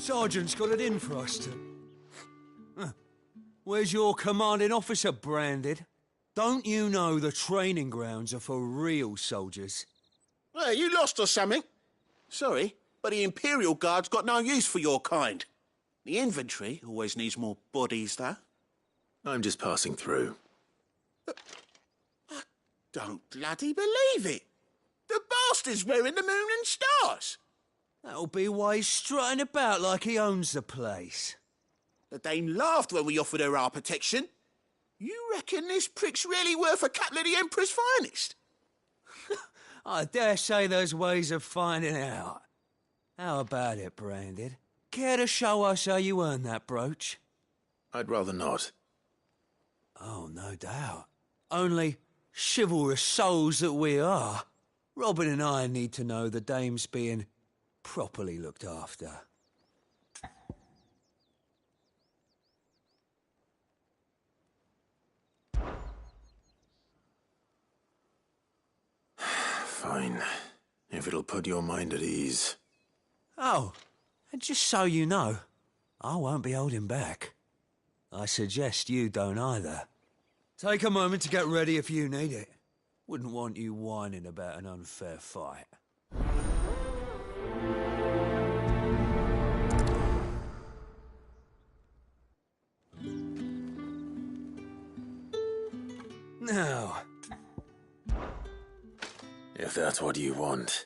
Sergeant's got it in for us to... Where's your commanding officer branded? Don't you know the training grounds are for real soldiers?
Hey, you lost or something? Sorry, but the Imperial Guard's got no use for your kind. The infantry always needs more bodies, though.
I'm just passing through.
I don't bloody believe it. The bastard's wearing the moon and stars.
That'll be why he's strutting about like he owns the place.
The Dame laughed when we offered her our protection. You reckon this prick's really worth a couple of the Emperor's finest?
I dare say there's ways of finding out. How about it, Branded? Care to show us how you earned that brooch?
I'd rather not.
Oh, no doubt. Only, chivalrous souls that we are, Robin and I need to know the dame's being properly looked after.
Fine. If it'll put your mind at ease.
Oh, and just so you know, I won't be holding back. I suggest you don't either. Take a moment to get ready if you need it. Wouldn't want you whining about an unfair fight. Now,
if that's what you want.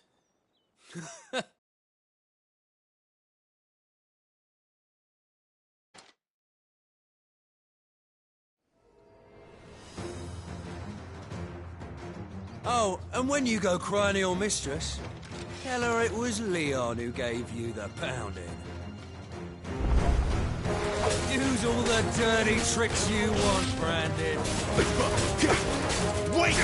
Oh, and when you go crying to your mistress, tell her it was Leon who gave you the pounding. Use all the dirty tricks you want, Brandon.
Wait!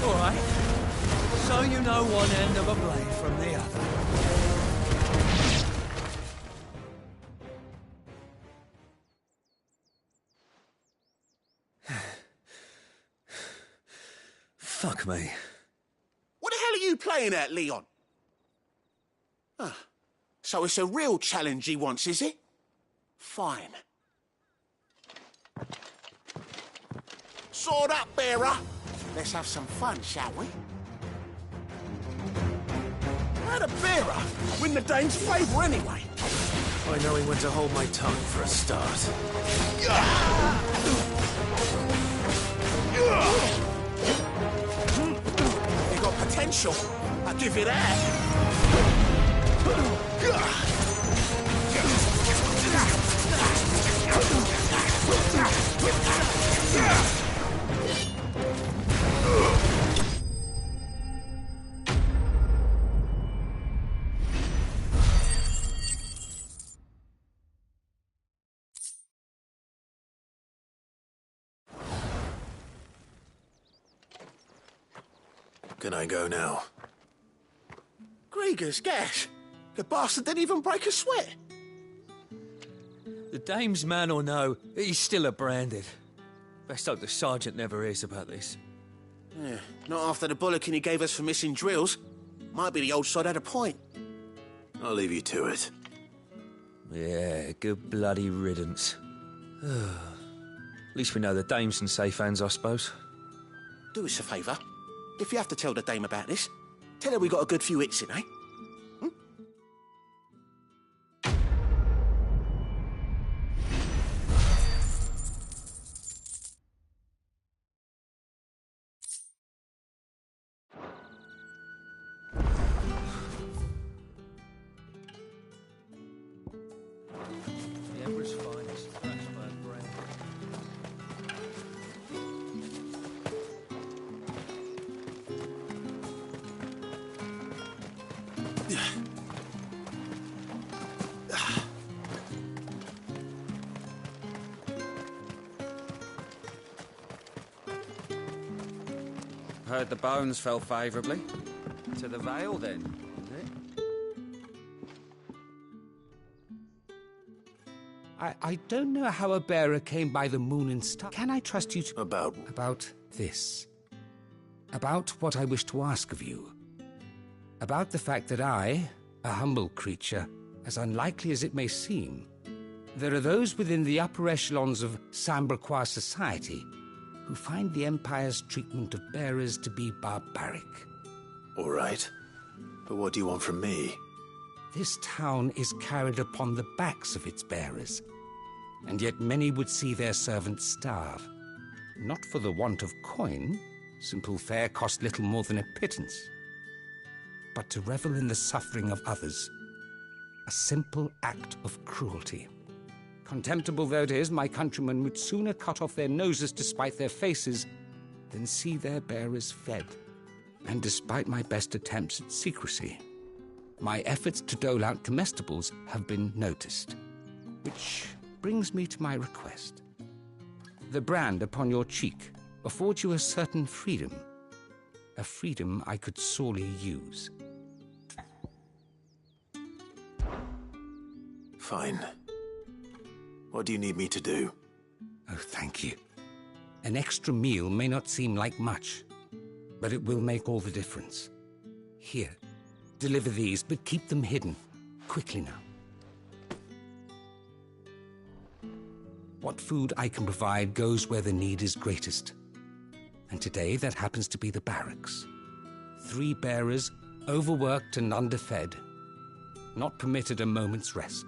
All right. So you know one end of a blade from the other. Fuck me.
What the hell are you playing at, Leon? Ah, so it's a real challenge he wants, is it? Fine. Sword up, bearer. Let's have some fun, shall we? How the bearer win the Dame's favour anyway?
By knowing when to hold my tongue for a start.
You got potential. I'll give you that.
Can I go now?
Grieger's gas. The bastard didn't even break a sweat.
The dame's man or no, he's still a Branded. Best hope the sergeant never hears about this.
Yeah, not after the bollocking he gave us for missing drills. Might be the old sod had a point.
I'll leave you to it.
Yeah, good bloody riddance. At least we know the dame's in safe hands, I suppose.
Do us a favour. If you have to tell the Dame about this, tell her we got a good few hits in, eh?
The Emperor's finest, Flashback brand.
Heard the bones fell favourably. To the Vale, then, is it?
I don't know how a bearer came by the moon and star. Can I trust you to...
About
this. About what I wish to ask of you. About the fact that I, a humble creature, as unlikely as it may seem, there are those within the upper echelons of Samberquois society who find the Empire's treatment of bearers to be barbaric.
All right. But what do you want from me?
This town is carried upon the backs of its bearers, and yet many would see their servants starve. not for the want of coin. Simple fare cost little more than a pittance. But to revel in the suffering of others, a simple act of cruelty. Contemptible though it is, my countrymen would sooner cut off their noses to spite their faces than see their bearers fed. And despite my best attempts at secrecy, my efforts to dole out comestibles have been noticed. Which brings me to my request. The brand upon your cheek affords you a certain freedom. A freedom I could sorely use.
Fine. What do you need me to do?
Oh, thank you. An extra meal may not seem like much, but it will make all the difference. Here, deliver these, but keep them hidden. Quickly now. What food I can provide goes where the need is greatest. And today that happens to be the barracks. 3 bearers, overworked and underfed, not permitted a moment's rest.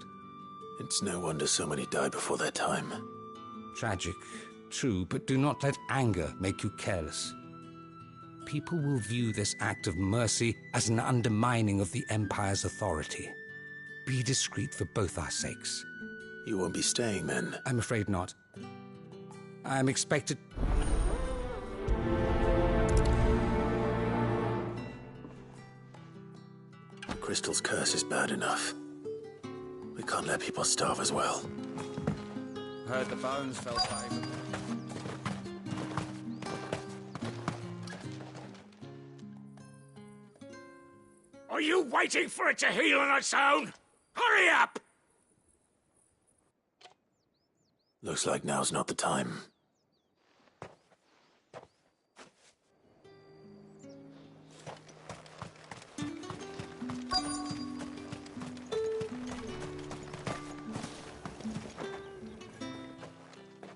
It's no wonder so many die before their time.
Tragic, true, but do not let anger make you careless. People will view this act of mercy as an undermining of the Empire's authority. Be discreet for both our sakes.
You won't be staying, then?
I'm afraid not. I'm expected...
Crystal's curse is bad enough. We can't let people starve as well.
Heard the bones fell favourably.
Are you waiting for it to heal on its own? Hurry up!
Looks like now's not the time.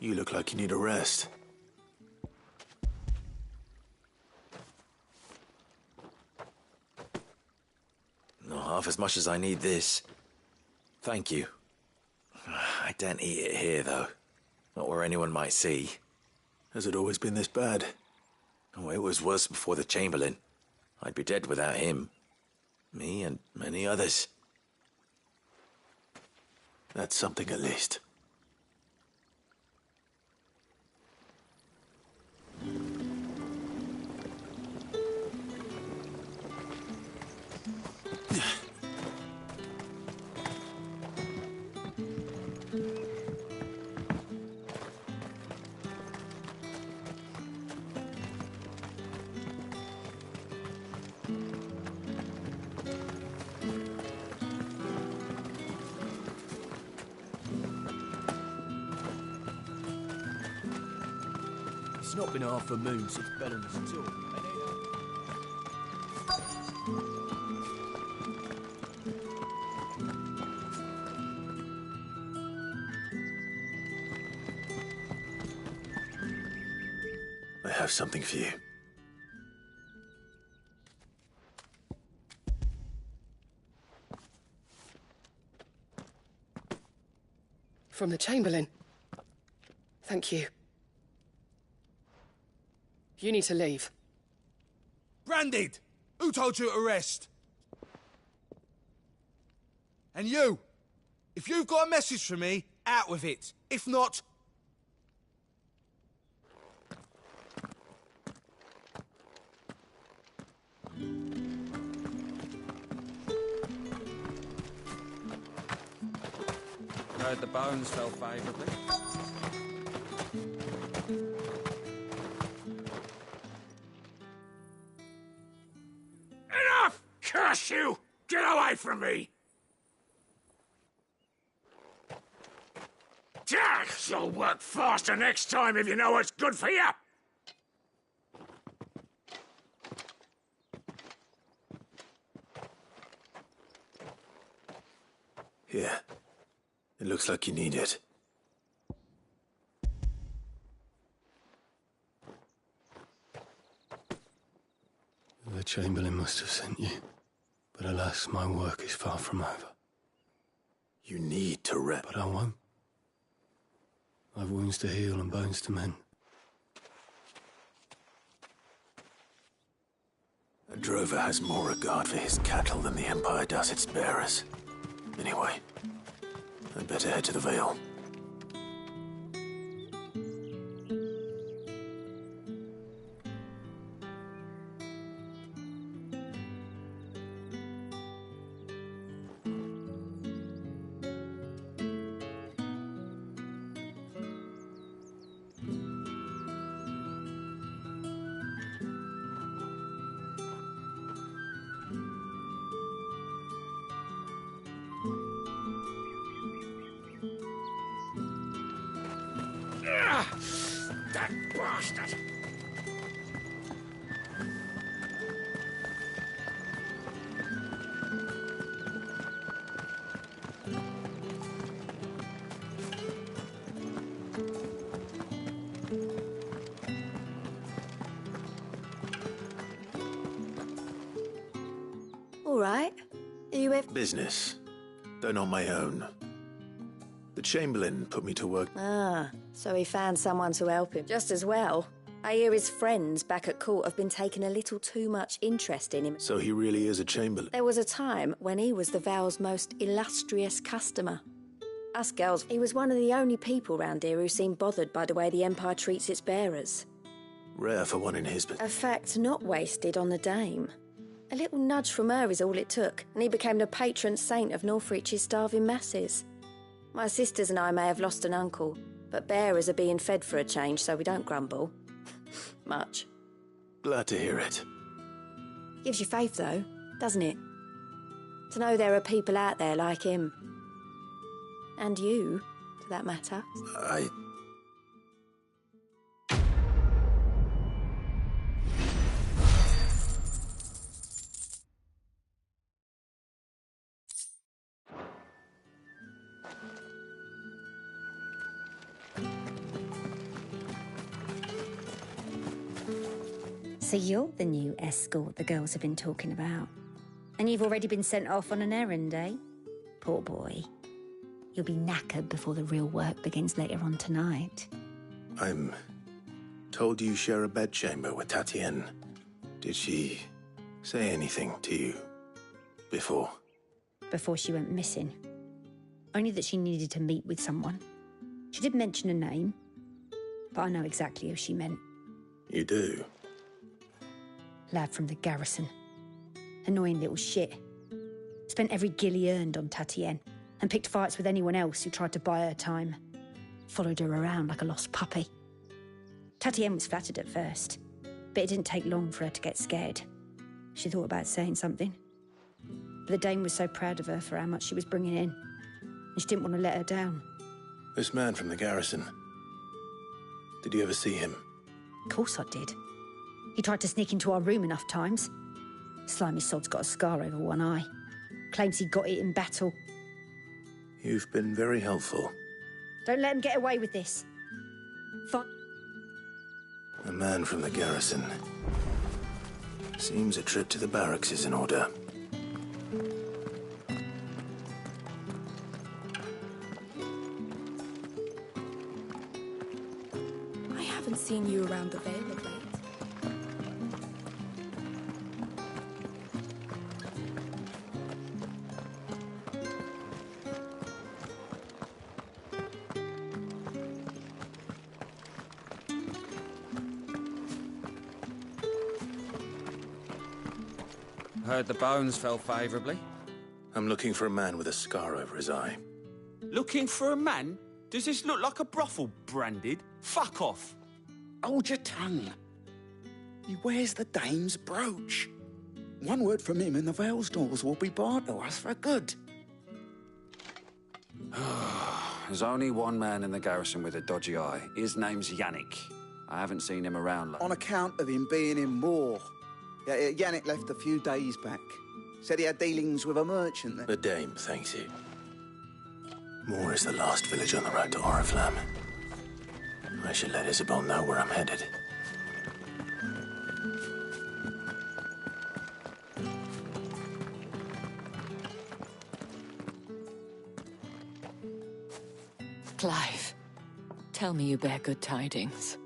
You look like you need a rest.
Not half as much as I need this. Thank you. I daren't eat it here, though. Not where anyone might see.
Has it always been this bad?
Oh, it was worse before the Chamberlain. I'd be dead without him. Me and many others.
That's something at least.
It's not been half a moon since Bellen's tour.
I have something for you.
From the Chamberlain. Thank you. You need to leave.
Branded! Who told you to rest? And you! If you've got a message for me, out with it. If not...
Heard the bones fell favourably.
Enough! Curse you! Get away from me! You'll work faster next time if you know what's good for you!
Here. It looks like you need it.
The Chamberlain must have sent you. But alas, my work is far from over.
You need to rest.
But I won't. I've wounds to heal and bones to mend.
drover has more regard for his cattle than the Empire does its bearers. Anyway, I'd better head to the Vale.
That bastard!
All right. Are you ever...
Business, though not my own. The Chamberlain put me to work.
Ah, so he found someone to help him. Just as well. I hear his friends back at court have been taking a little too much interest in him.
So he really is a Chamberlain?
There was a time when he was the Vale's most illustrious customer. Us girls, he was one of the only people round here who seemed bothered by the way the Empire treats its bearers.
Rare for one in his...
A fact not wasted on the Dame. A little nudge from her is all it took, and he became the patron saint of Northreach's starving masses. My sisters and I may have lost an uncle, but bearers are being fed for a change, so we don't grumble. Much.
Glad to hear it.
Gives you faith, though, doesn't it? To know there are people out there like him. And you, for that matter.
So you're the new escort the girls have been talking about. And you've already been sent off on an errand, eh? Poor boy. You'll be knackered before the real work begins later on tonight.
I'm told you share a bedchamber with Tatienne. Did she say anything to you before?
Before she went missing. Only that she needed to meet with someone. She did mention a name, but I know exactly who she meant.
You do?
Lad from the garrison. Annoying little shit. Spent every guil he earned on Tatienne and picked fights with anyone else who tried to buy her time. Followed her around like a lost puppy. Tatienne was flattered at first, but it didn't take long for her to get scared. She thought about saying something. But the Dame was so proud of her for how much she was bringing in, and she didn't want to let her down.
This man from the garrison. Did you ever see him?
Of course I did. He tried to sneak into our room enough times. Slimy sod's got a scar over one eye. Claims he got it in battle.
You've been very helpful.
Don't let him get away with this.
A man from the garrison. Seems a trip to the barracks is in order.
I haven't seen you around the Vale of late.
Heard the bones fell favourably.
I'm looking for a man with a scar over his eye.
Looking for a man? Does this look like a brothel branded? Fuck off.
Hold your tongue. He wears the Dame's brooch. One word from him and the Vale's doors will be barred to us for good.
There's only one man in the garrison with a dodgy eye. His name's Yannick. I haven't seen him around
On account of him being in war. Yeah, Yannick left a few days back. Said he had dealings with a merchant there.
The Dame thanks you. Moor is the last village on the road to Oriflamme. I should let Isabel know where I'm headed.
Clive, tell me you bear good tidings.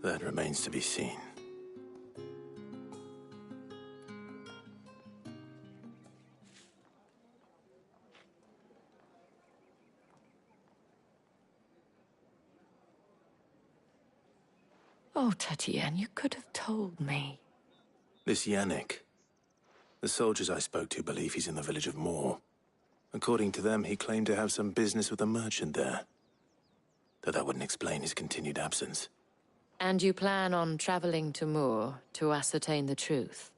That remains to be seen.
Oh, Tatienne, you could have told me.
This Yannick. The soldiers I spoke to believe he's in the village of Moor. According to them, he claimed to have some business with a merchant there. Though that wouldn't explain his continued absence.
And you plan on traveling to Moor to ascertain the truth?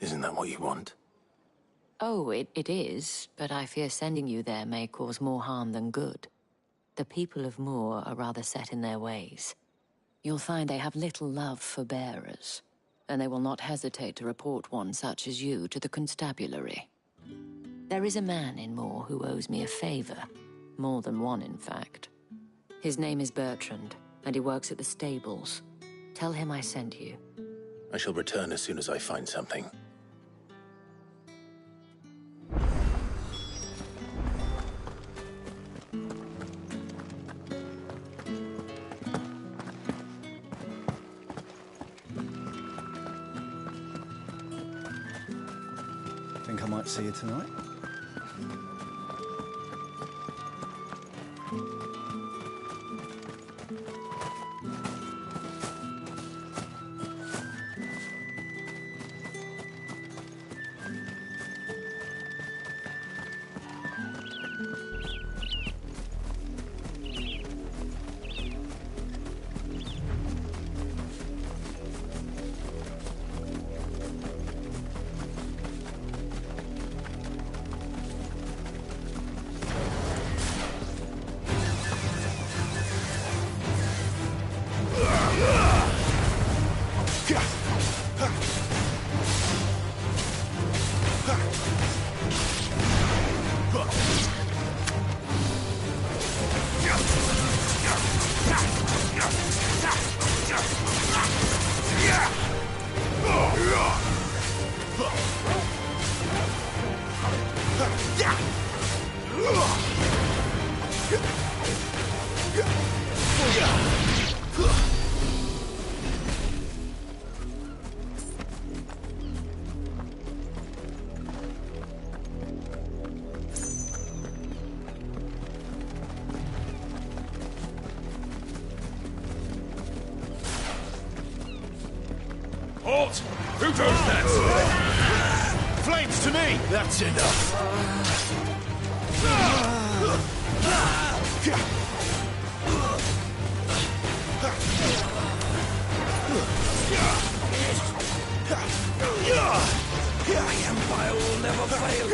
Isn't that what you want?
Oh, it is, but I fear sending you there may cause more harm than good. The people of Moor are rather set in their ways. You'll find they have little love for bearers, and they will not hesitate to report one such as you to the constabulary. There is a man in Moor who owes me a favor. More than one, in fact. His name is Bertrand, and he works at the stables. Tell him I sent you.
I shall return as soon as I find something.
Think I might see you tonight?
Halt! Who does that?
Flames to me! That's enough.
The Empire will never fail.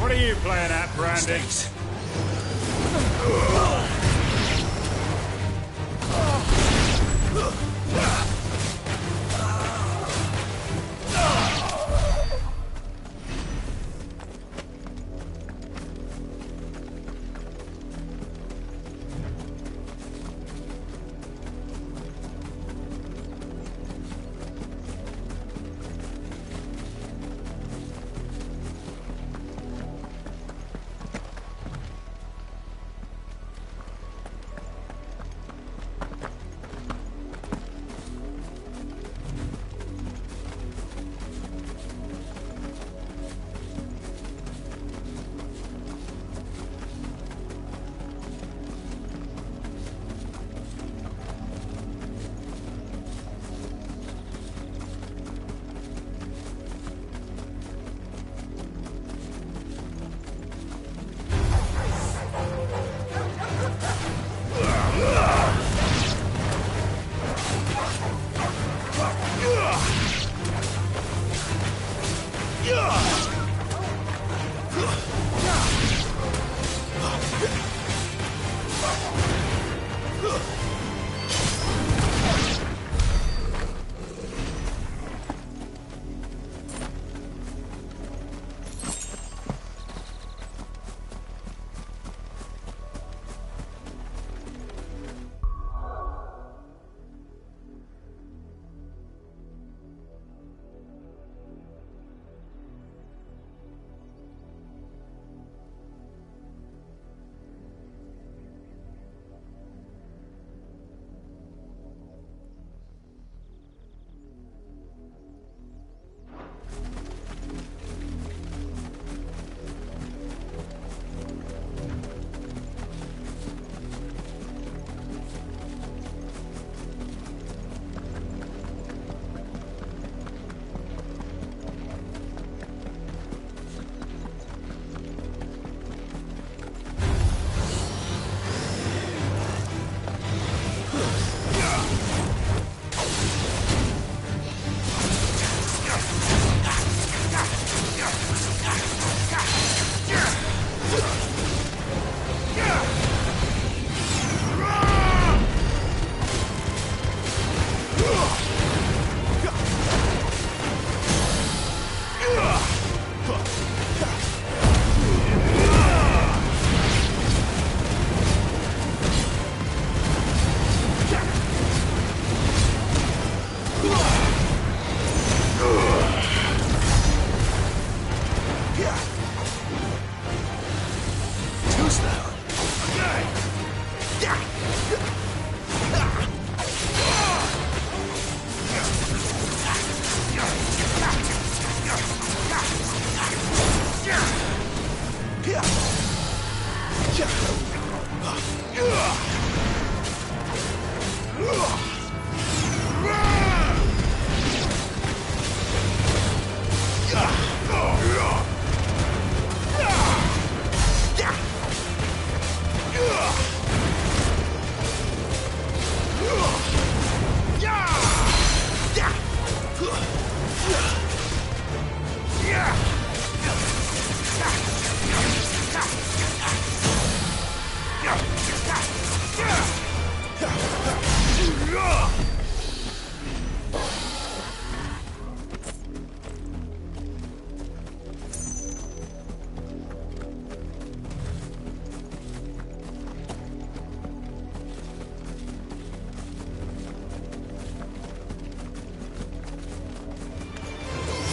What are you playing at, Brandy?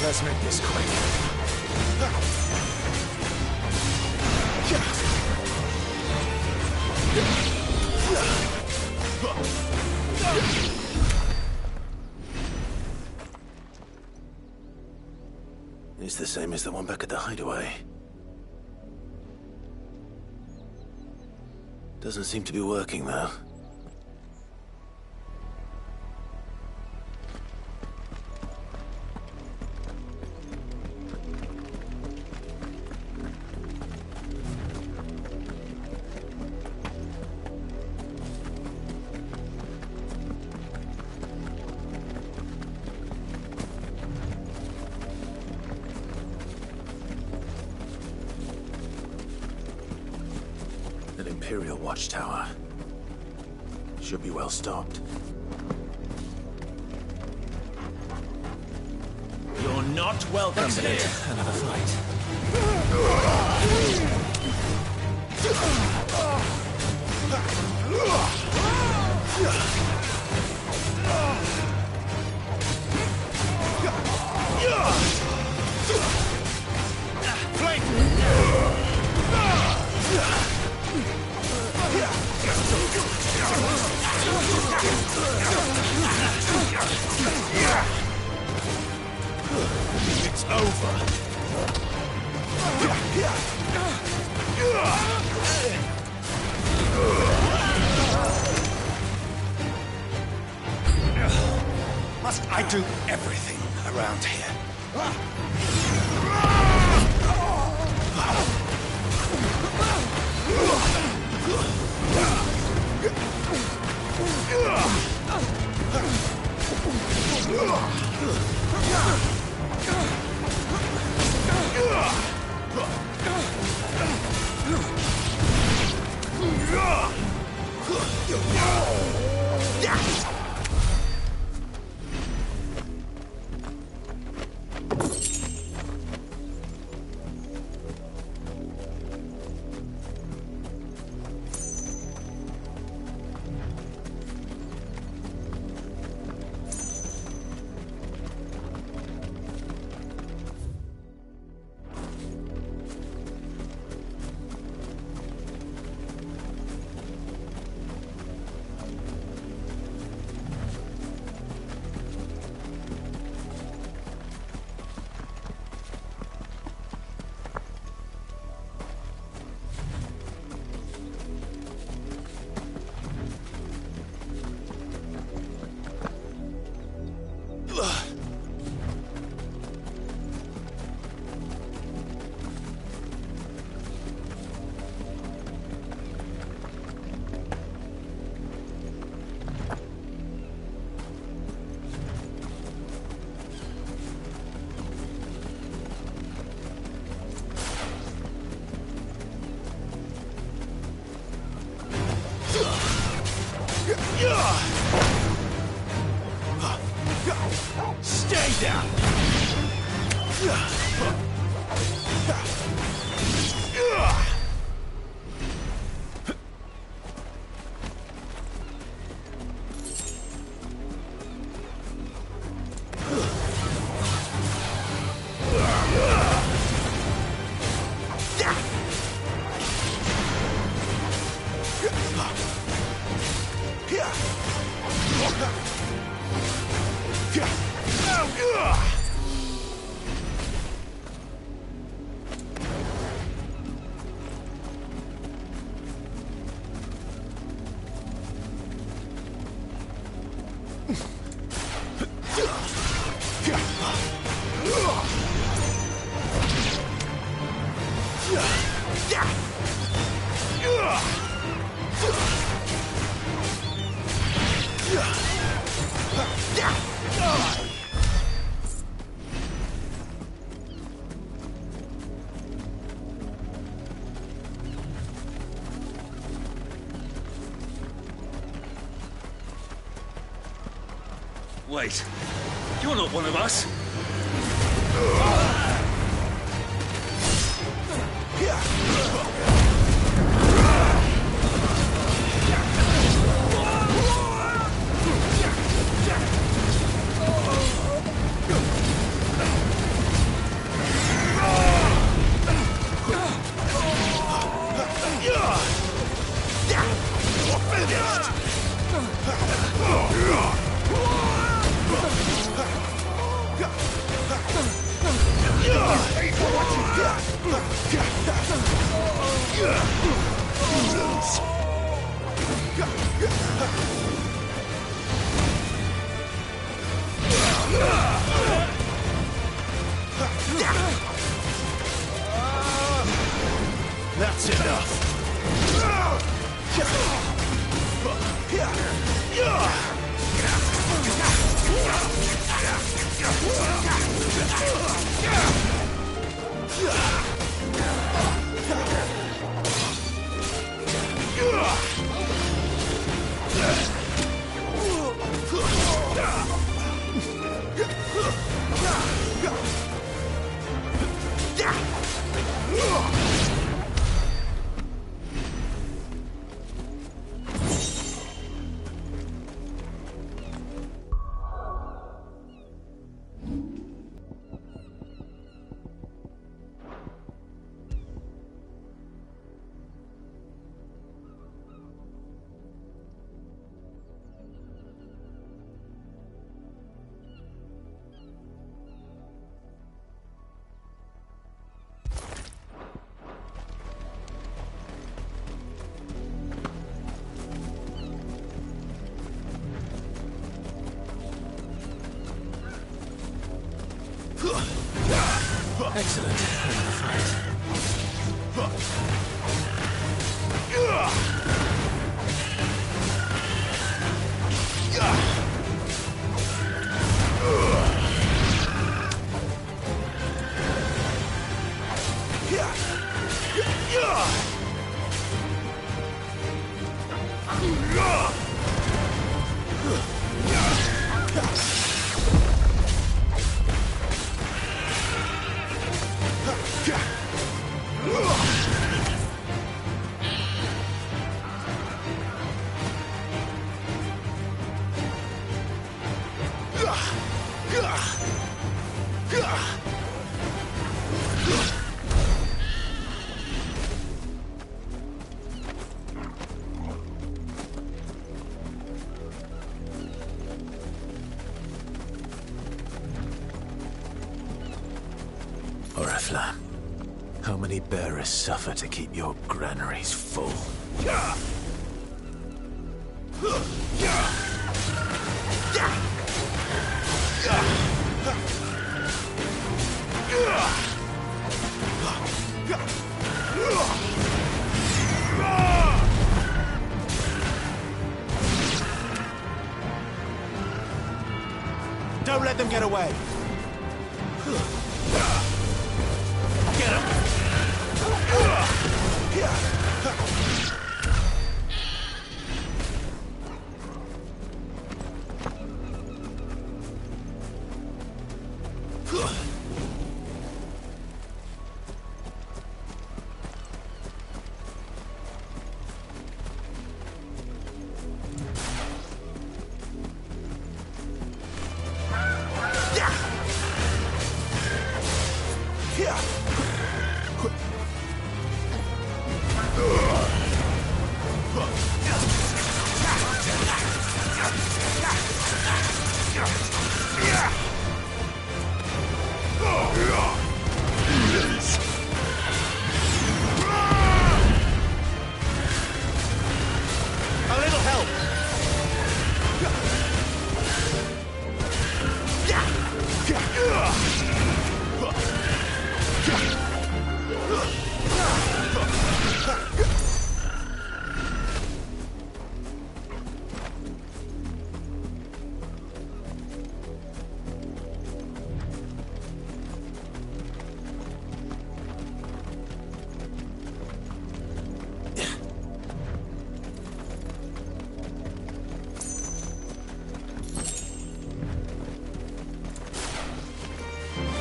Let's make this quick. It's the same as the one back at the hideaway. Doesn't seem to be working, though. An Imperial watchtower. Should be well stocked.
You're not welcome here.
Another fight.
It's over.
Must I do everything around here?
Stay down.
Wait, you're not one of us.
That's enough.
Excellent. Another fight. Oriflamme, how many bearers suffer to keep your granaries full?
Don't let them get away. Get him.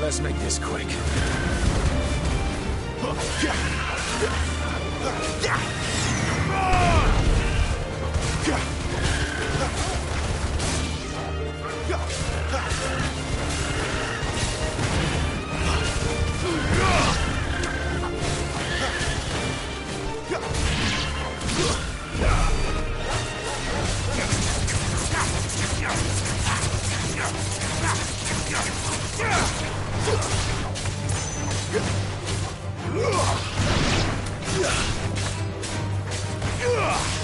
Let's make this quick.
Yeah.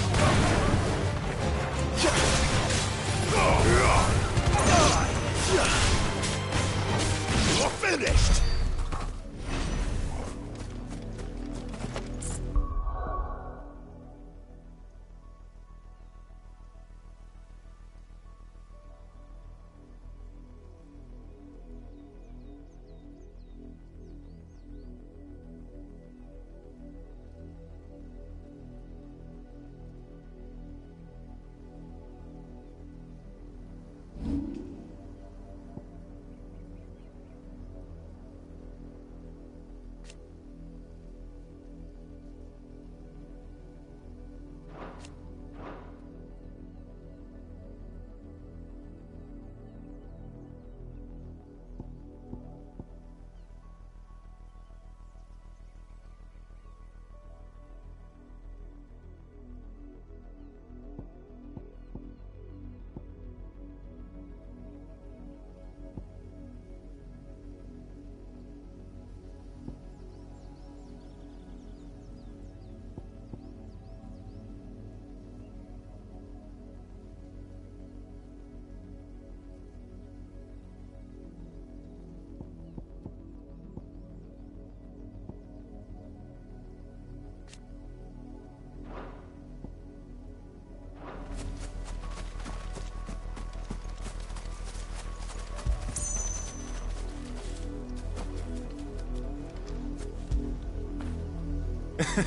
No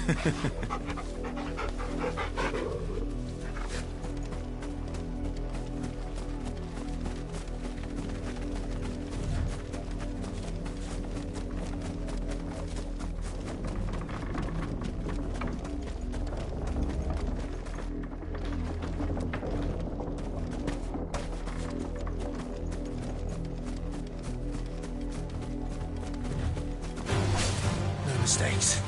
mistakes.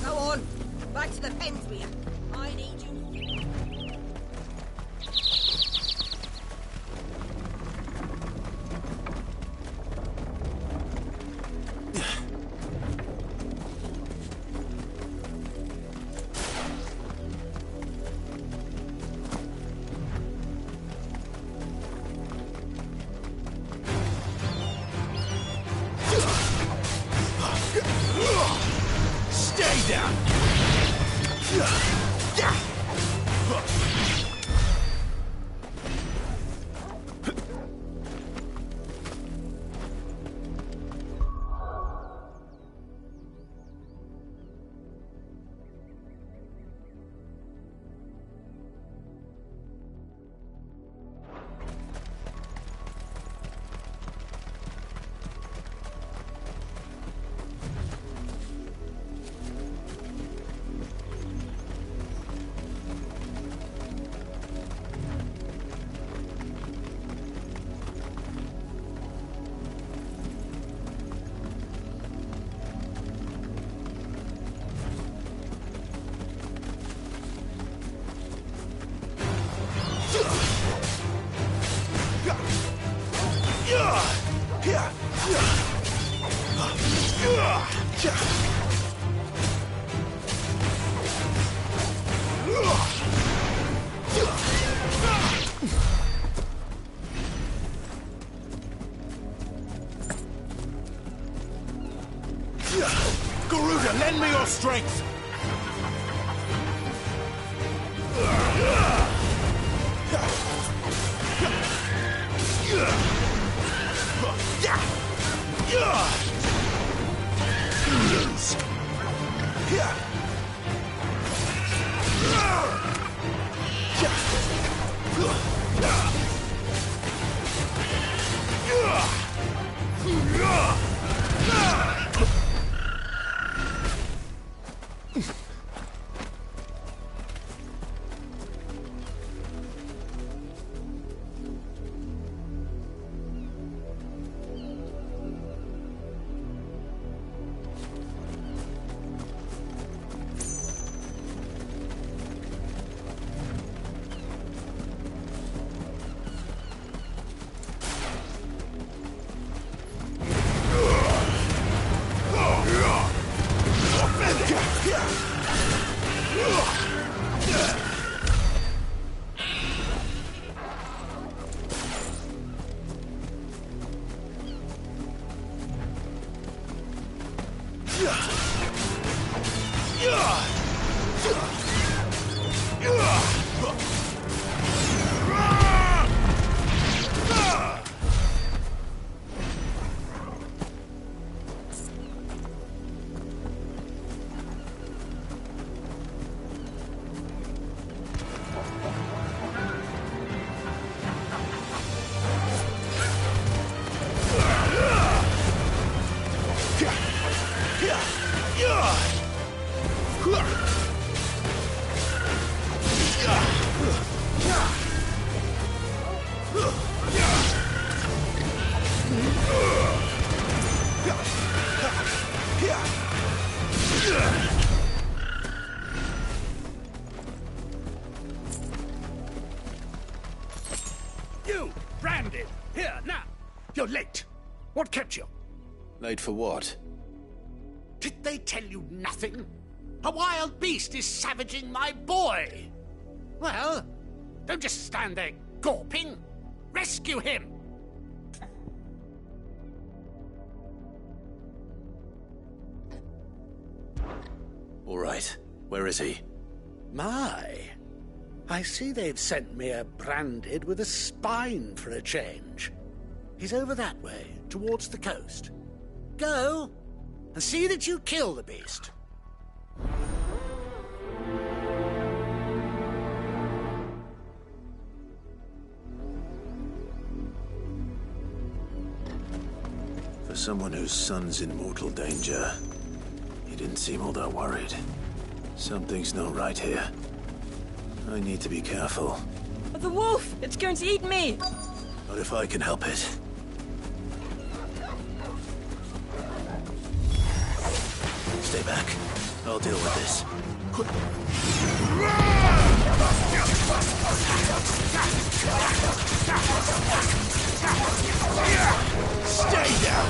Go on. Back to the pens with you. I need you.
Stay down! Garuda, lend me your strength!
What kept you?
Late for what?
Did they tell you nothing? A wild beast is savaging my boy. Well, don't just stand there gawping. Rescue him.
All right. Where is he?
My. I see they've sent me a branded with a spine for a change. He's over that way, towards the coast. Go, and see that you kill the beast.
For someone whose son's in mortal danger, he didn't seem all that worried. Something's not right here. I need to be careful.
The wolf! It's going to eat me!
Not if I can help it. Stay back. I'll deal with this. Stay down!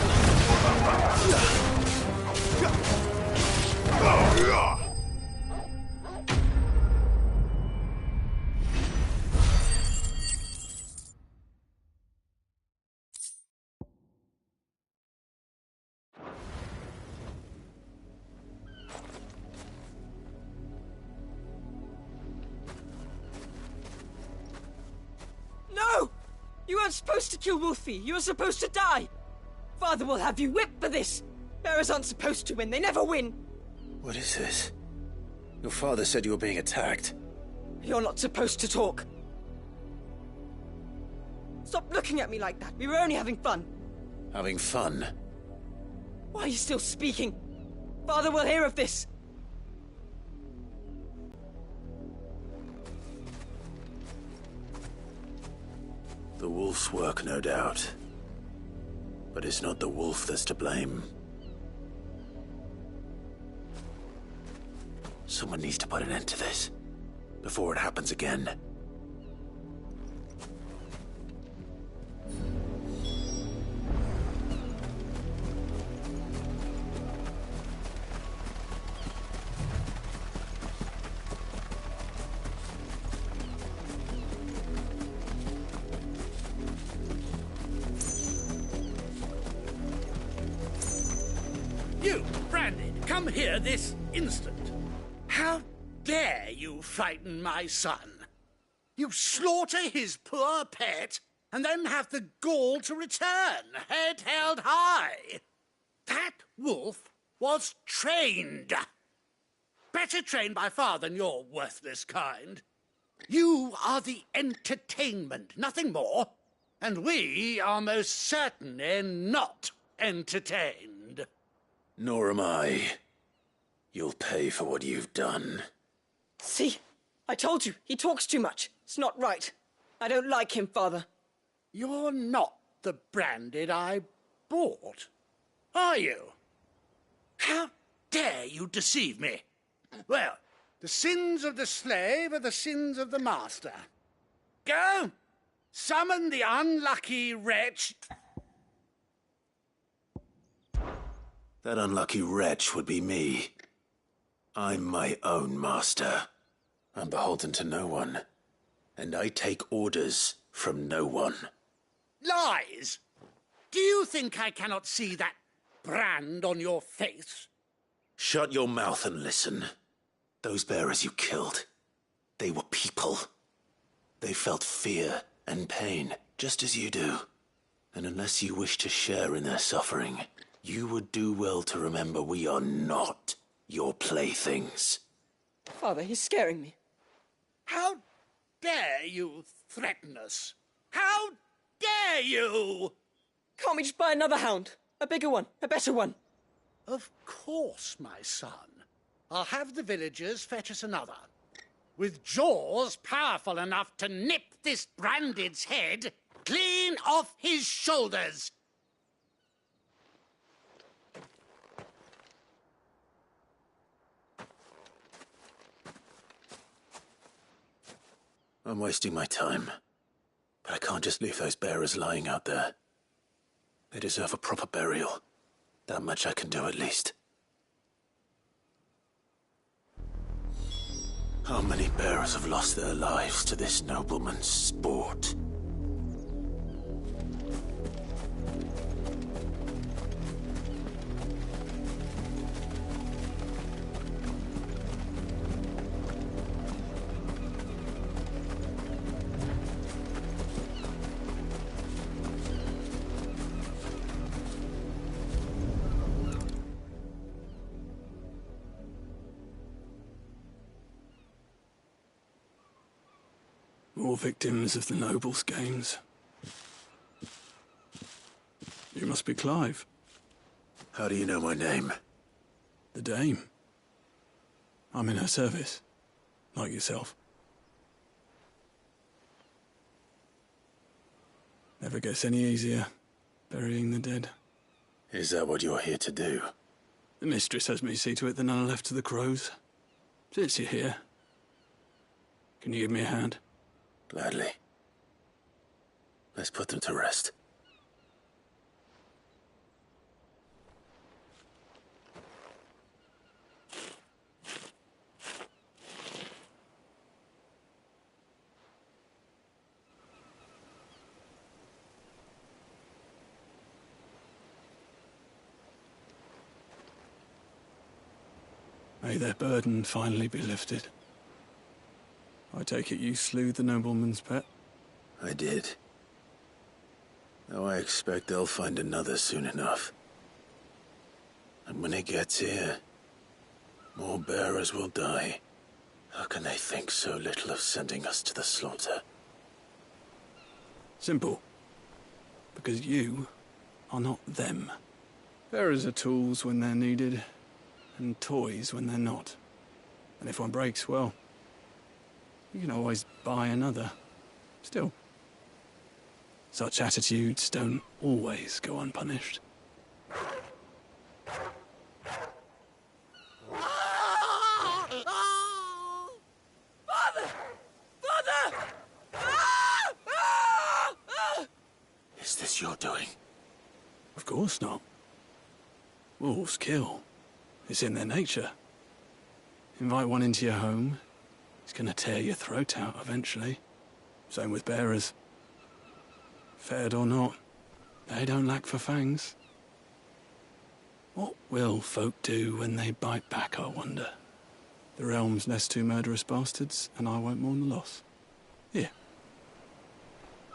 No! You weren't supposed to kill Wolfie. You were supposed to die. Father will have you whipped for this. Bearers aren't supposed to win. They never win.
What is this? Your father said you were being attacked.
You're not supposed to talk. Stop looking at me like that. We were only having fun.
Having fun?
Why are you still speaking? Father will hear of this.
The wolf's work, no doubt. But it's not the wolf that's to blame. Someone needs to put an end to this, before it happens again.
You, Brandon, come here this instant. How dare you frighten my son? You slaughter his poor pet, and then have the gall to return, head held high. That wolf was trained. Better trained by far than your worthless kind. You are the entertainment, nothing more. And we are most certainly not entertained.
Nor am I. You'll pay for what you've done.
See? I told you, he talks too much. It's not right. I don't like him, Father.
You're not the Branded I bought, are you? How dare you deceive me? Well, the sins of the slave are the sins of the master. Go! Summon the unlucky wretch.
That unlucky wretch would be me. I'm my own master. I'm beholden to no one. And I take orders from no one.
Lies! Do you think I cannot see that brand on your face?
Shut your mouth and listen. Those bearers you killed, they were people. They felt fear and pain, just as you do. And unless you wish to share in their suffering, you would do well to remember we are not your playthings.
Father, he's scaring me.
How dare you threaten us? How dare you?
Can't we just buy another hound? A bigger one, a better one.
Of course, my son. I'll have the villagers fetch us another. With jaws powerful enough to nip this Branded's head clean off his shoulders.
I'm wasting my time. But I can't just leave those bearers lying out there. They deserve a proper burial. That much I can do at least. How many bearers have lost their lives to this nobleman's sport?
More victims of the nobles' games. You must be Clive.
How do you know my name?
The Dame. I'm in her service, like yourself. Never gets any easier, burying the dead.
Is that what you're here to do?
The mistress has me see to it that none are left to the crows. Since you're here, can you give me a hand?
Gladly. Let's put them to rest.
May their burden finally be lifted. I take it you slew the nobleman's pet?
I did. Though I expect they'll find another soon enough. And when it gets here, more bearers will die. How can they think so little of sending us to the slaughter?
Simple. Because you are not them. Bearers are tools when they're needed, and toys when they're not. And if one breaks, well, you can always buy another. Still, such attitudes don't always go unpunished.
Father! Father!
Is this your doing?
Of course not. Wolves kill. It's in their nature. Invite one into your home, he's gonna tear your throat out eventually. Same with bearers. Fed or not, they don't lack for fangs. What will folk do when they bite back, I wonder? The realm's nest two murderous bastards, and I won't mourn the loss. Here.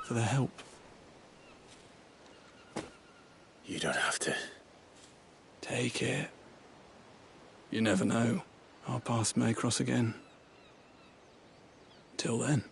For their help.
You don't have to.
Take it. You never know. Our paths may cross again. Till then.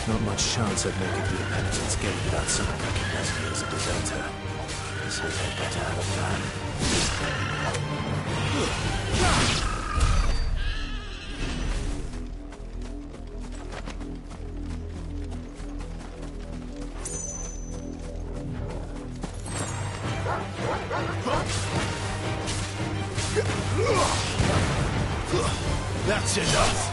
Not much chance I'd make it through the penitence gate without someone recognizing me as a deserter. So they'd better have a plan.
That's enough.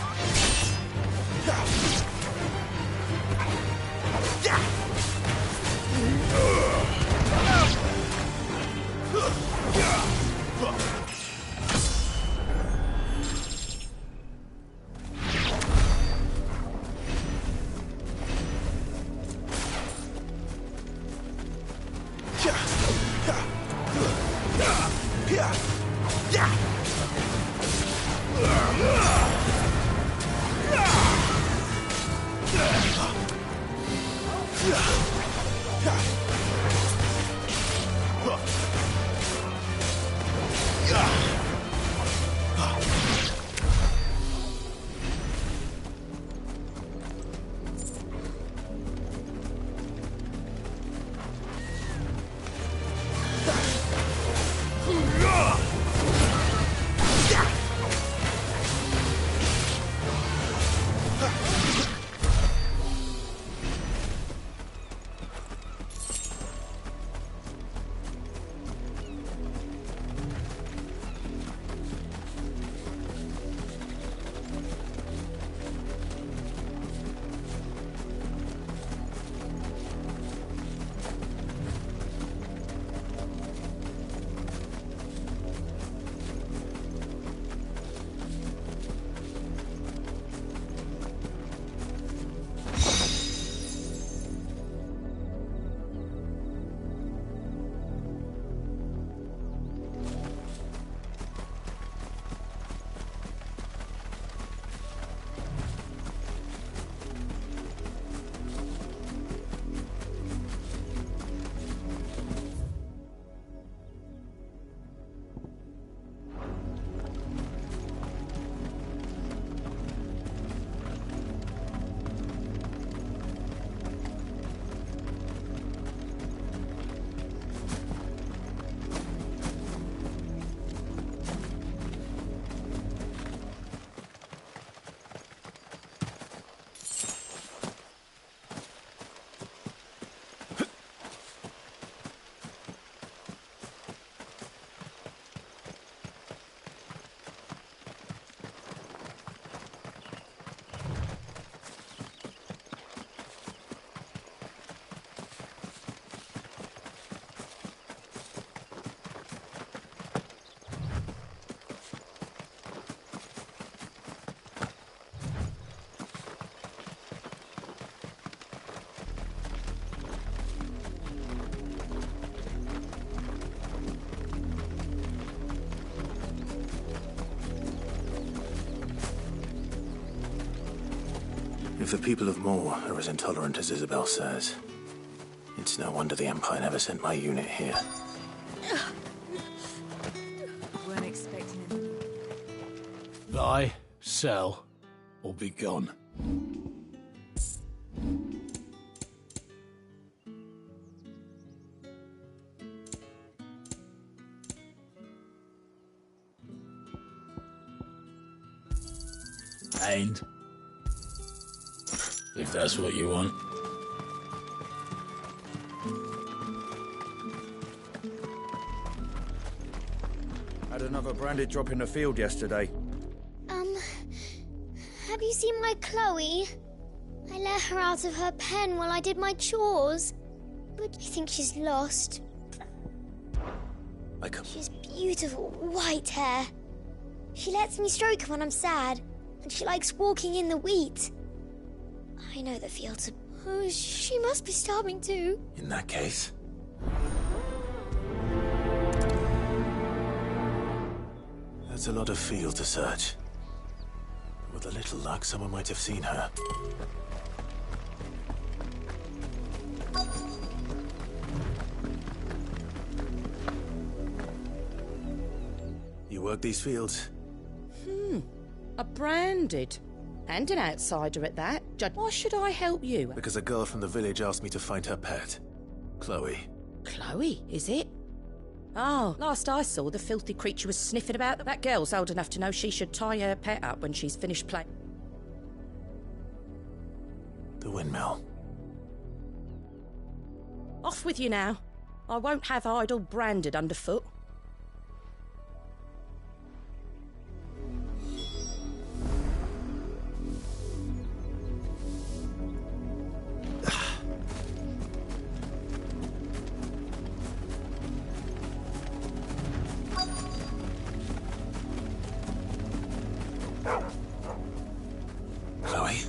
If the people of Moor are as intolerant as Isabel says, it's no wonder the Empire never sent my unit here.
Weren't expecting him.
Buy, sell, or be gone. And if that's what you want.
Had another branded drop in the field yesterday.
Have you seen my Chloe? I let her out of her pen while I did my chores. But I think she's lost. She's beautiful white hair. She lets me stroke her when I'm sad, and she likes walking in the wheat. I know the fields are... Oh, she must be starving too.
In that case... That's a lot of field to search. With a little luck, someone might have seen her. You work these fields?
A branded. And an outsider at that. Why should I help you?
Because a girl from the village asked me to find her pet. Chloe.
Chloe, is it? Oh, last I saw, the filthy creature was sniffing about. That girl's old enough to know she should tie her pet up when she's finished playing.
The windmill.
Off with you now. I won't have idle branded underfoot.
Chloe?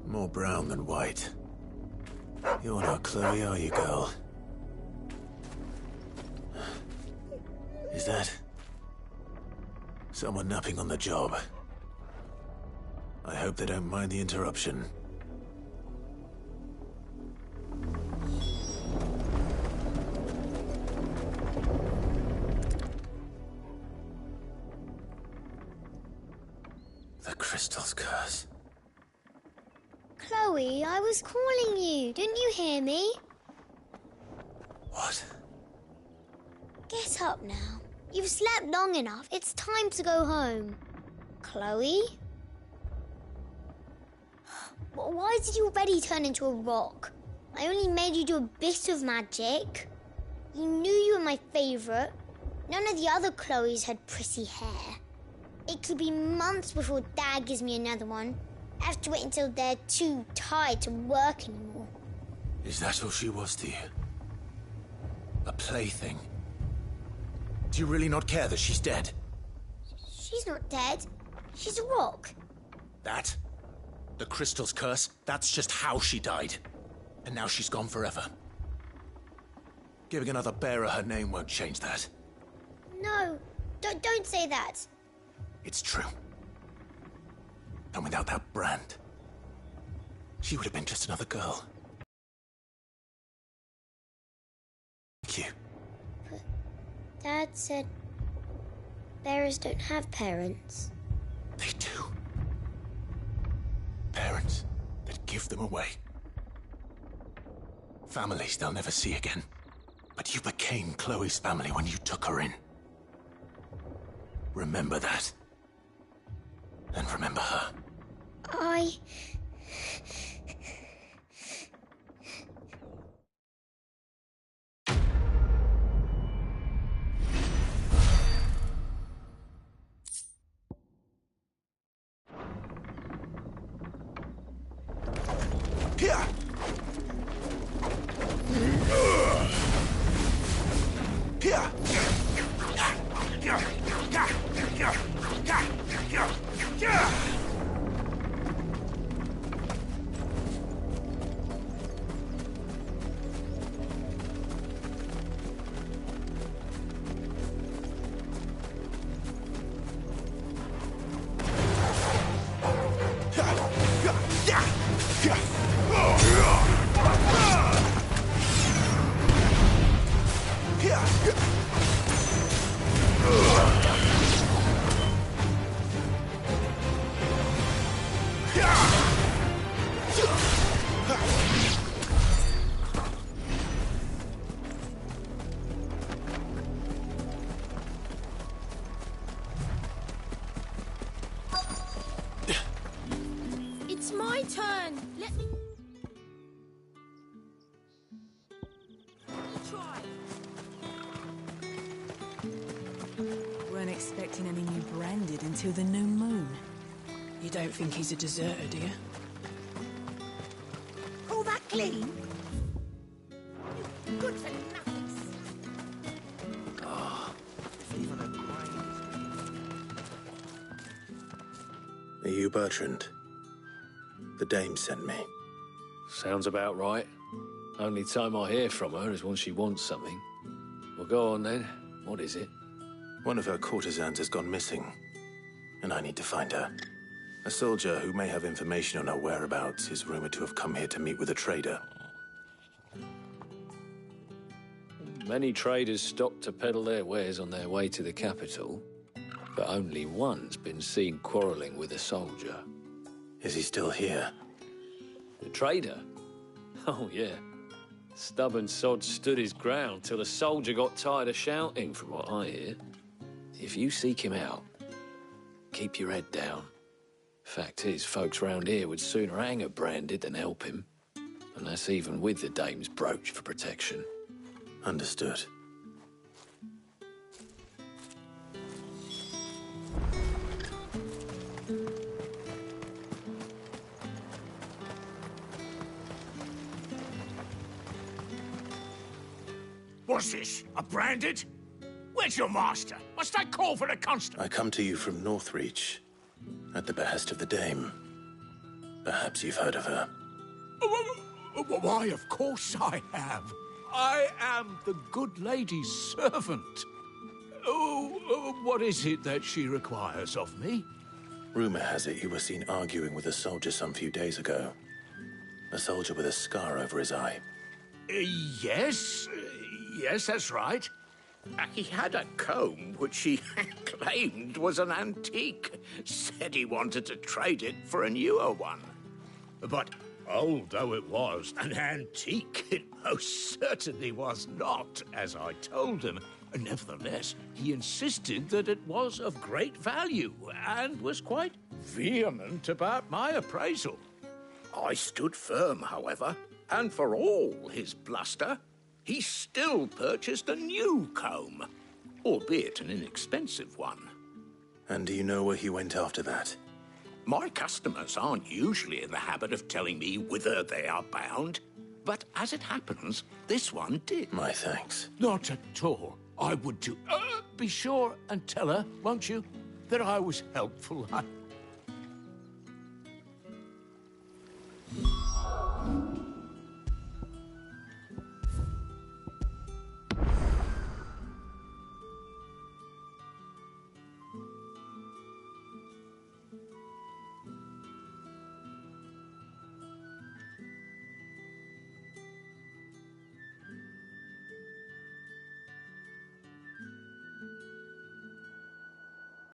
More brown than white. You're not Chloe, are you, girl? Is that someone napping on the job? I hope they don't mind the interruption. The crystal's curse.
Chloe, I was calling you. Didn't you hear me?
What?
Get up now. You've slept long enough. It's time to go home. Chloe? Why did you already turn into a rock? I only made you do a bit of magic. You knew you were my favourite. None of the other Chloes had pretty hair. It could be months before Dad gives me another one. I have to wait until they're too tired to work anymore.
Is that all she was to you? A plaything? Do you really not care that she's dead?
She's not dead. She's a rock.
That? The crystal's curse? That's just how she died. And now she's gone forever. Giving another bearer her name won't change that.
No, don't say that.
It's true. And without that brand, she would have been just another girl. Thank you.
But Dad said bearers don't have parents.
They do. Parents that give them away. Families they'll never see again. But you became Chloe's family when you took her in. Remember that. And remember her. Here! Here!
It's my turn. Let me try.
Weren't expecting any new branded until the new moon.
You don't think he's a deserter, do you?
All that clean? Good for nothing.
Are you Bertrand? The dame sent me.
Sounds about right. Only time I hear from her is when she wants something. Well, go on then. What is it?
One of her courtesans has gone missing, and I need to find her. A soldier who may have information on her whereabouts is rumored to have come here to meet with a trader.
Many traders stop to peddle their wares on their way to the capital, but only one's been seen quarrelling with a soldier.
Is he still here?
The trader? Oh, yeah. Stubborn sod stood his ground till the soldier got tired of shouting, from what I hear. If you seek him out, keep your head down. Fact is, folks round here would sooner hang a branded than help him. And that's even with the dame's brooch for protection.
Understood.
What's this? A branded? Where's your master? Must I call for the constable?
I come to you from Northreach, at the behest of the dame. Perhaps you've heard of her.
Why, of course I have. I am the good lady's servant.
What is it that she requires of me?
Rumor has it you were seen arguing with a soldier some few days ago. A soldier with a scar over his eye.
Yes, that's right.
He had a comb which he claimed was an antique. Said he wanted to trade it for a newer one. But although it was an antique, it most certainly was not, as I told him. Nevertheless, he insisted that it was of great value and was quite vehement about my appraisal. I stood firm, however, and for all his bluster, he still purchased a new comb, albeit an inexpensive one.
And do you know where he went after that?
My customers aren't usually in the habit of telling me whither they are bound, but as it happens, this one did.
My thanks.
Not at all. I would too. Be sure and tell her, won't you, that I was helpful.